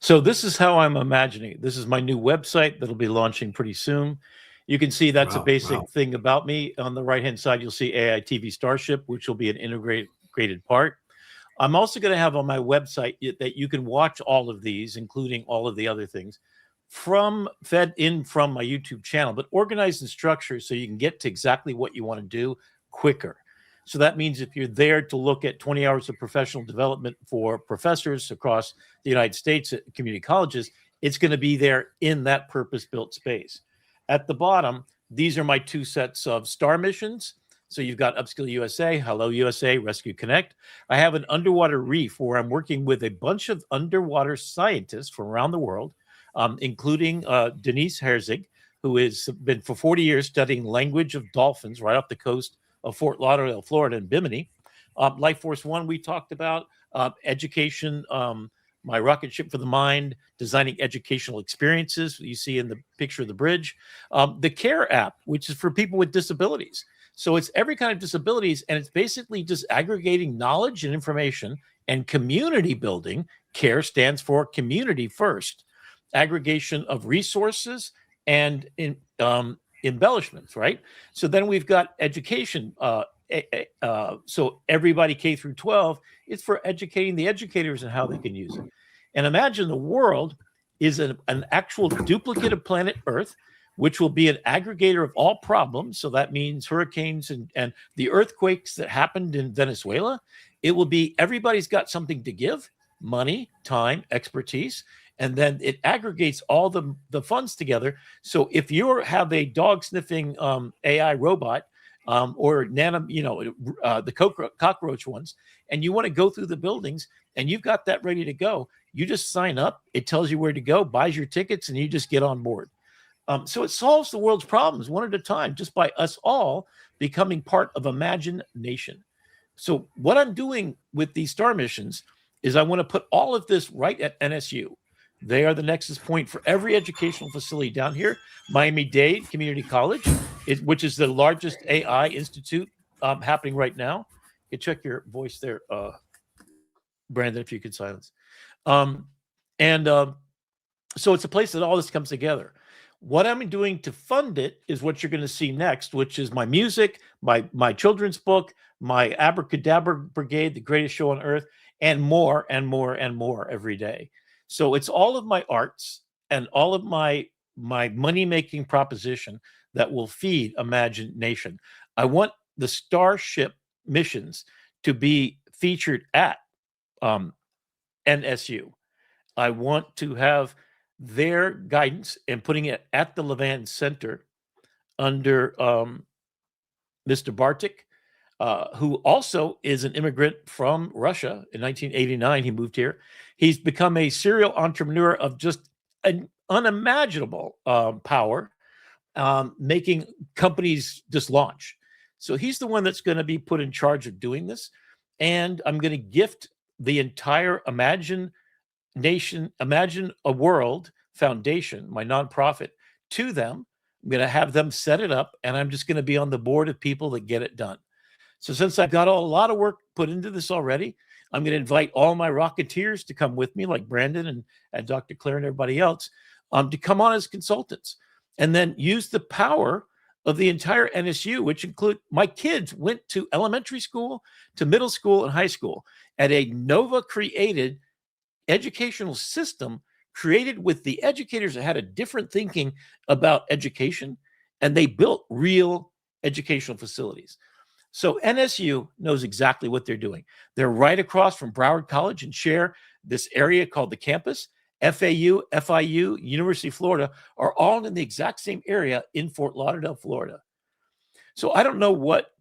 So this is how I'm imagining it. This is my new website that'll be launching pretty soon. You can see that's a basic thing about me. On the right-hand side, you'll see AITV Starship, which will be an integrated part. I'm also going to have on my website that you can watch all of these, including all of the other things, fed in from my YouTube channel, but organized in structure so you can get to exactly what you want to do quicker. So that means if you're there to look at 20 hours of professional development for professors across the United States at community colleges, it's going to be there in that purpose-built space. At the bottom, these are my 2 sets of star missions. So you've got Upskill USA, Hello USA, Rescue Connect. I have an underwater reef where I'm working with a bunch of underwater scientists from around the world, including Denise Herzig, who has been for 40 years studying language of dolphins right off the coast of Fort Lauderdale, Florida, and Bimini. LifeForce One, we talked about education, my rocket ship for the mind, designing educational experiences. You see in the picture of the bridge, the CARE app, which is for people with disabilities. So it's every kind of disabilities, and it's basically just aggregating knowledge and information and community building. CARE stands for community first, aggregation of resources and embellishments, right? So then we've got education. So everybody K through 12, it's for educating the educators and how they can use it. And imagine the world is an actual duplicate of planet Earth, which will be an aggregator of all problems. So that means hurricanes and the earthquakes that happened in Venezuela. It will be everybody's got something to give, money, time, expertise, and then it aggregates all the funds together. So if you have a dog sniffing AI robot or the cockroach ones, and you want to go through the buildings and you've got that ready to go, you just sign up. It tells you where to go, buys your tickets, and you just get on board. So it solves the world's problems one at a time, just by us all becoming part of Imagine Nation. So what I'm doing with these star missions is I want to put all of this right at NSU. They are the nexus point for every educational facility down here. Miami-Dade Community College, which is the largest AI institute happening right now. You can check your voice there, Brandon, if you could silence. So it's a place that all this comes together. What I'm doing to fund it is what you're going to see next, which is my music, my children's book, my Abracadabra Brigade, the greatest show on earth, and more and more and more every day. So it's all of my arts and all of my money-making proposition that will feed Imagination. I want the Starship missions to be featured at NSU. I want to have their guidance and putting it at the Levin Center under Mr. Bartik, who also is an immigrant from Russia. In 1989, he moved here. He's become a serial entrepreneur of just an unimaginable power, making companies just launch. So he's the one that's going to be put in charge of doing this. And I'm going to gift the entire Imagine a World Foundation, my nonprofit, to them. I'm going to have them set it up, and I'm just going to be on the board of people that get it done. So since I've got a lot of work put into this already, I'm going to invite all my Rocketeers to come with me, like Brandon and Dr. Claire and everybody else, to come on as consultants, and then use the power of the entire NSU, which include my kids went to elementary school, to middle school, and high school at a NOVA-created educational system created with the educators that had a different thinking about education, and they built real educational facilities. So NSU knows exactly what they're doing. They're right across from Broward College and share this area called the campus. FAU, FIU, University of Florida are all in the exact same area in Fort Lauderdale, Florida. So I don't know what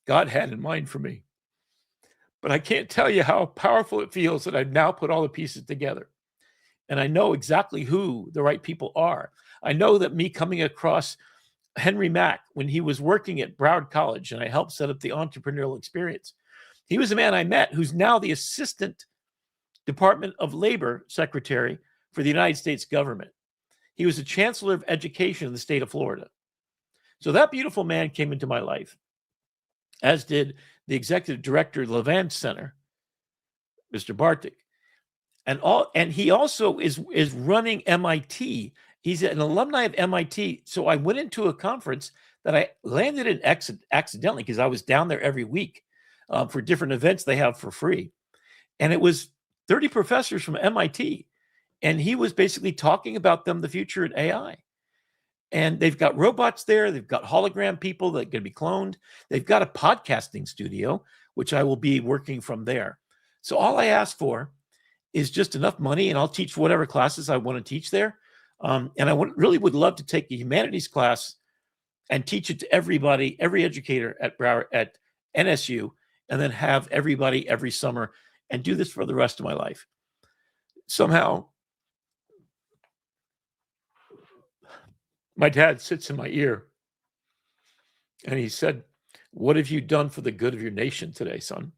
God had in mind for me, but I can't tell you how powerful it feels that I've now put all the pieces together. And I know exactly who the right people are. I know that me coming across Henry Mack when he was working at Broward College, and I helped set up the entrepreneurial experience. He was a man I met who's now the Assistant Department of Labor Secretary for the United States government. He was the Chancellor of Education in the state of Florida. So that beautiful man came into my life, as did the Executive Director of Levin Center, Mr. Bartik. And he also is running MIT. He's an alumni of MIT. So I went into a conference that I landed in accidentally because I was down there every week for different events they have for free. And it was 30 professors from MIT. And he was basically talking about the future in AI. And they've got robots there. They've got hologram people that can be cloned. They've got a podcasting studio, which I will be working from there. So all I ask for is just enough money, and I'll teach whatever classes I want to teach there. And I really would love to take a humanities class and teach it to everybody, every educator at NSU, and then have everybody every summer and do this for the rest of my life. Somehow, my dad sits in my ear and he said, "What have you done for the good of your nation today, son?"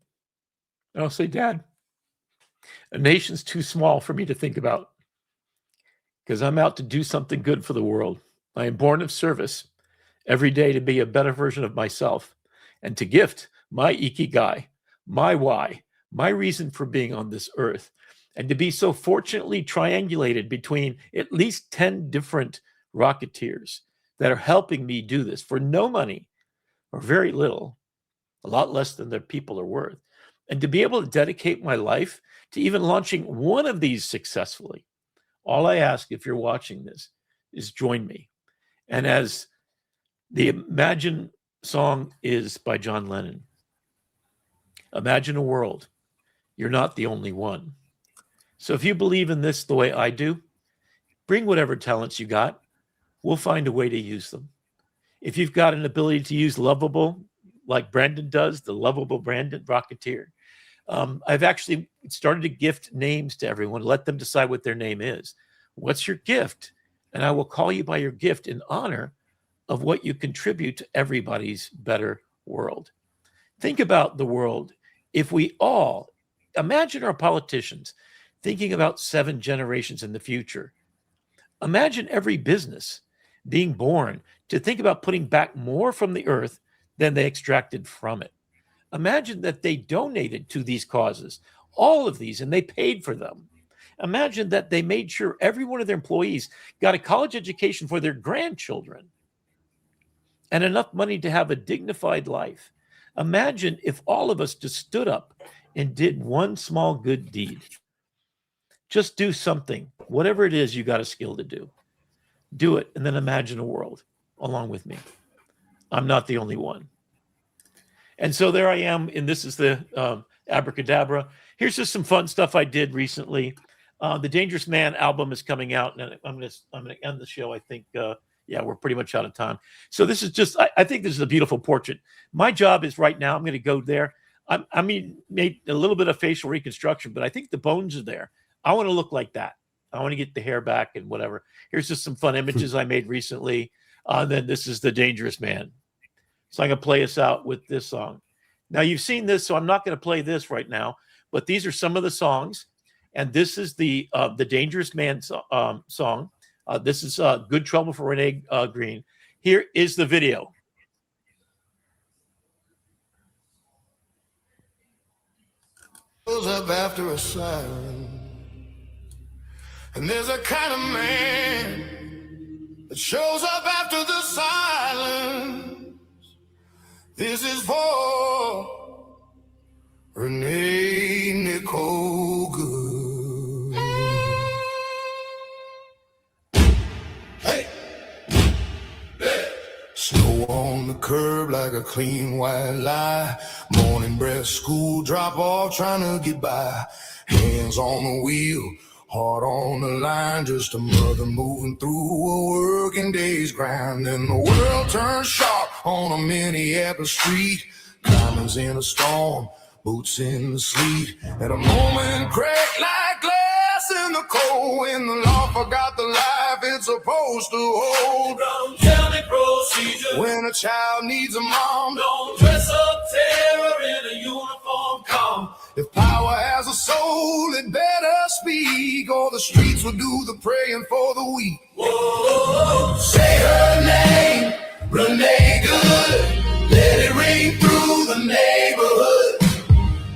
And I'll say, "Dad, a nation's too small for me to think about because I'm out to do something good for the world. I am born of service every day to be a better version of myself and to gift my ikigai, my why, my reason for being on this earth, and to be so fortunately triangulated between at least 10 different Rocketeers that are helping me do this for no money or very little, a lot less than their people are worth. And to be able to dedicate my life to even launching one of these successfully, all I ask if you're watching this is join me. And as the Imagine song is by John Lennon, imagine a world. You're not the only one. So if you believe in this the way I do, bring whatever talents you got. We'll find a way to use them. If you've got an ability to use lovable, like Brandon does, the lovable Brandon Rocketeer, I've actually started to gift names to everyone. Let them decide what their name is. What's your gift? And I will call you by your gift in honor of what you contribute to everybody's better world. Think about the world. If we all, imagine our politicians thinking about 7 generations in the future. Imagine every business being born to think about putting back more from the earth than they extracted from it. Imagine that they donated to these causes, all of these, and they paid for them. Imagine that they made sure every one of their employees got a college education for their grandchildren and enough money to have a dignified life. Imagine if all of us just stood up and did one small good deed. Just do something, whatever it is you got a skill to do. Do it, and then imagine a world along with me. I'm not the only one. And so there I am, and this is the Abracadabra. Here's just some fun stuff I did recently. The Dangerous Man album is coming out, and I'm gonna end the show. I think, yeah, we're pretty much out of time. So this is just, I think this is a beautiful portrait. My job is right now, I'm going to go there. I mean, made a little bit of facial reconstruction, but I think the bones are there. I want to look like that. I want to get the hair back and whatever. Here's just some fun images I made recently. Then this is The Dangerous Man. So I'm going to play us out with this song. Now, you've seen this, so I'm not going to play this right now, but these are some of the songs. And this is the Dangerous Man song. This is Good Trouble for Renee Green. Here is the video. Goes up after a siren, and there's a kind of man that shows up after the silence. This is for Renee Nicole Good. Hey, hey. Snow on the curb like a clean white lie. Morning breath, school drop off, trying to get by. Hands on the wheel, heart on the line. Just a mother moving through a working day's grind. And the world turns sharp on a Minneapolis street. Diamonds in a storm, boots in the sleet. At a moment crack like glass in the cold. When the law forgot the life it's supposed to hold. Don't tell me procedure. When a child needs a mom, don't dress up terror in a uniform come. If power has a soul, it better speak, or the streets will do the praying for the weak. Whoa, say her name, Renee Good. Let it ring through the neighborhood.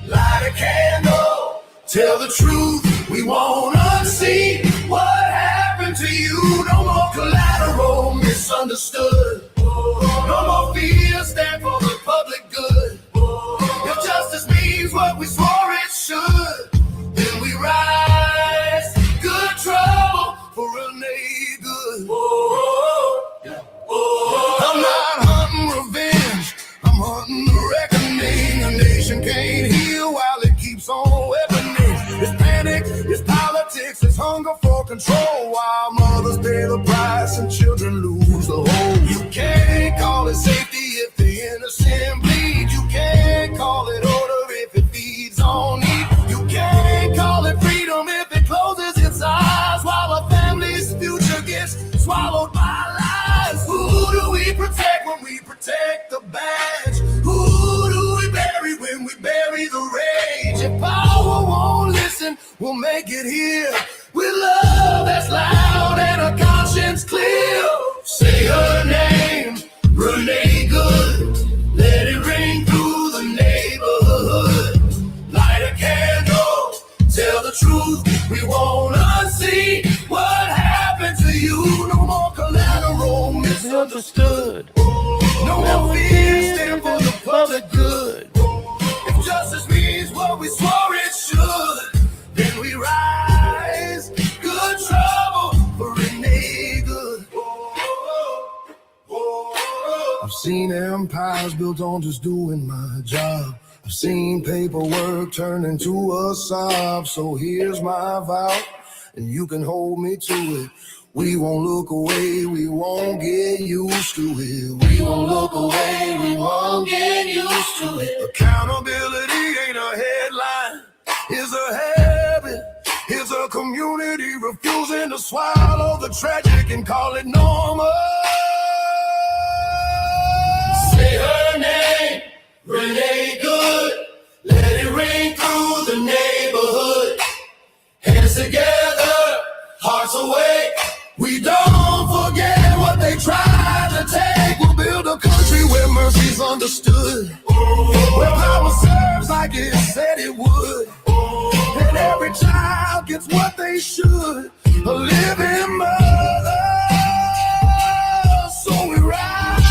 Light a candle, tell the truth, we won't unsee what happened to you. No more collateral, misunderstood. No more fear, stand for the public good. If justice means what we swore it should, then we rise. Good trouble for Renee Good. I'm not hunting revenge, I'm hunting the reckoning. A nation can't heal while it keeps on weaponing. It's panic, it's politics, it's hunger for control, while mothers pay the price and children lose the hope. You can't call it safety if the innocent bleed. You can't call it order if it feeds on need. You can't call it freedom if it closes its eyes, while a family's future gets swallowed by lies. Who do we protect when we protect the badge? Who do we bury when we bury the rage? If power won't listen, we'll make it here with love that's loud and a conscience clear. Say her name, Renee Good. Let it ring through the neighborhood. Light a candle, tell the truth, we won't unsee what happened to you. No more collateral, misunderstood. No more fear, stand for the public good. If justice means what we swore it should, then we rise. Good trouble for Renee Good. I've seen empires built on just doing my job. I've seen paperwork turn into a sob. So here's my vow, and you can hold me to it. We won't look away, we won't get used to it. We won't look away, we won't get used to it. Accountability ain't a headline, it's a habit. It's a community refusing to swallow the tragic and call it normal. Say her name, Renee Good. Let it ring through the neighborhood. We don't forget what they tried to take. We'll build a country where mercy's understood, where power serves like it said it would, and every child gets what they should. A living mother, so we ride.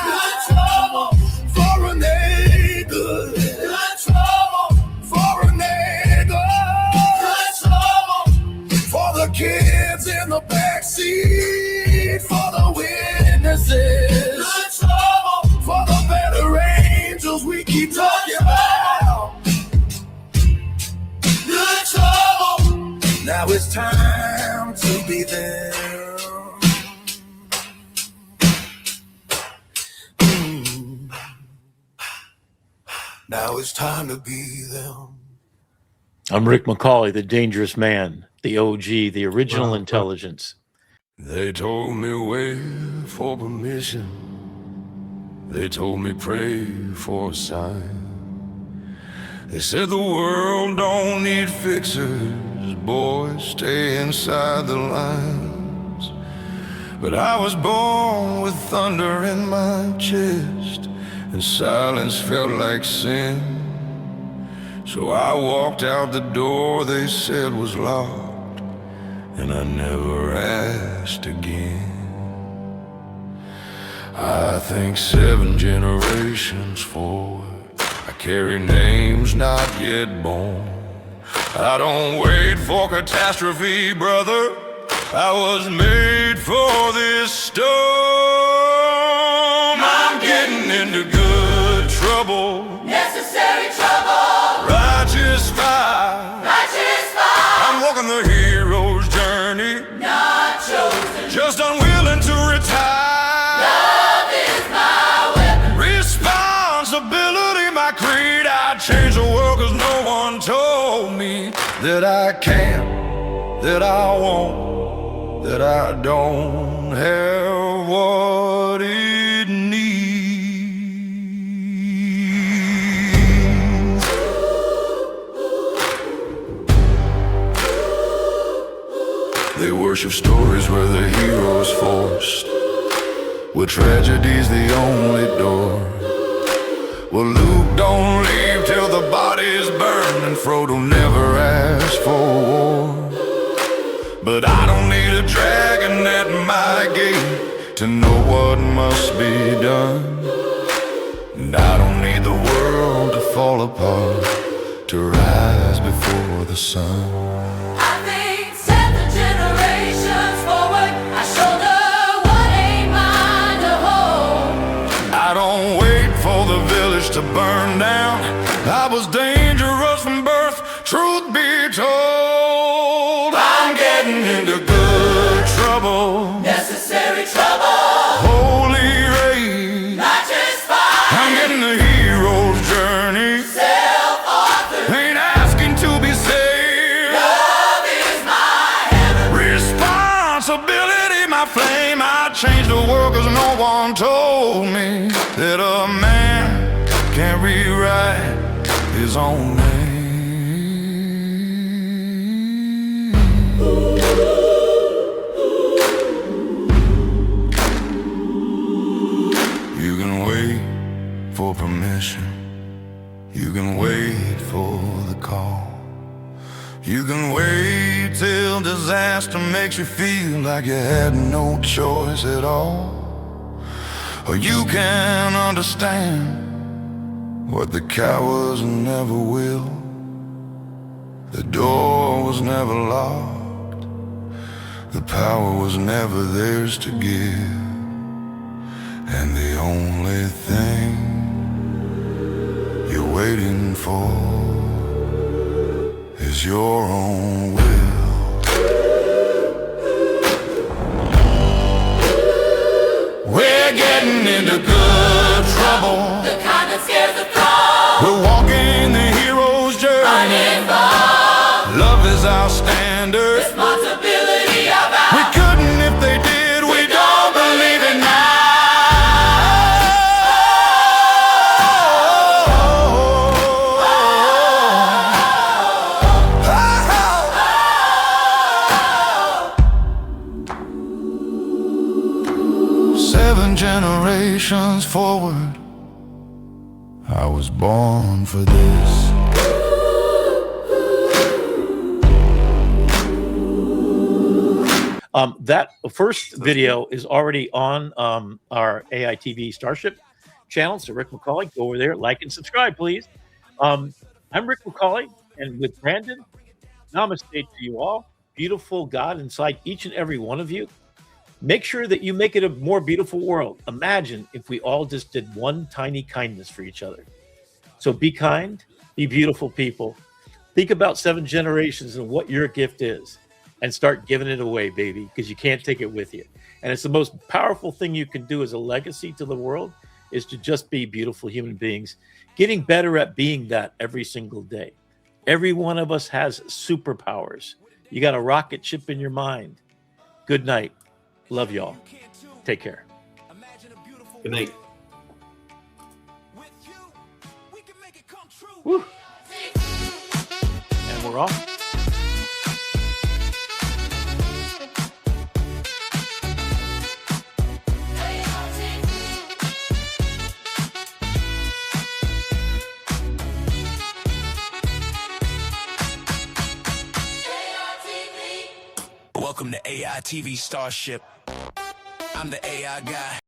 Good trouble for a neighbor. Good trouble for a neighbor. Good trouble for the kids in the backseat, for the witnesses. Good trouble for the better angels we keep talking about. Good trouble. Now it's time to be them. Now it's time to be them. I'm Rick McCawley, the dangerous man, the OG, the original intelligence. They told me wait for permission. They told me pray for a sign. They said the world don't need fixers, boys, stay inside the lines. But I was born with thunder in my chest, and silence felt like sin. So I walked out the door they said was locked, and I never asked again. I think 7 generations forward, I carry names not yet born. I don't wait for catastrophe, brother. I was made for this storm. I'm getting into good trouble. Necessary trouble. Righteous fire. Righteous fire. I'm walking the hero's journey. Not chosen. Just unwilling to retire. Love is my weapon. Responsibility, my creed. I changed the world cause no one told me that I can't, that I won't, that I don't have what it needs. They worship stories where the hero's forced, where tragedy's the only door. Well, Luke don't leave till the body's burned, and Frodo never asked for war. But I don't need a dragon at my gate to know what must be done. And I don't need the world to fall apart to rise before the sun. I think 7 generations forward, I shoulder what ain't mine to hold. I don't wait for the village to burn down. I was dangerous from birth, truth be told. I'm getting into good trouble. Necessary trouble. Holy rage. Righteous fire. I'm getting the hero's journey. Self-authored. Ain't asking to be saved. Love is my heaven. Responsibility, my flame. I changed the world cause no one told me that a man can't rewrite his own name. You can wait for permission. You can wait for the call. You can wait till disaster makes you feel like you had no choice at all. Or you can understand what the cowards never will. The door was never locked. The power was never theirs to give. And the only thing you're waiting for is your own will. We're getting into good trouble. The kind that scares the throng. We're walking the hero's journey. Uninvolved. Love is our standard. Responsibility of our. We couldn't if they did. We don't believe it now. generations forward. I was born for this. That first video is already on our AITV Starship channel. So Rick McCawley, go over there, like and subscribe, please. I'm Rick McCawley, and with Brandon, namaste to you all. Beautiful God inside each and every one of you. Make sure that you make it a more beautiful world. Imagine if we all just did one tiny kindness for each other. So be kind, be beautiful people. Think about 7 generations and what your gift is, and start giving it away, baby, because you can't take it with you. And it's the most powerful thing you can do as a legacy to the world, is to just be beautiful human beings, getting better at being that every single day. Every one of us has superpowers. You got a rocket ship in your mind. Good night. Love y'all. Take care. Good night. Woo. And we're off. Welcome to AITV Starship. I'm the AI guy.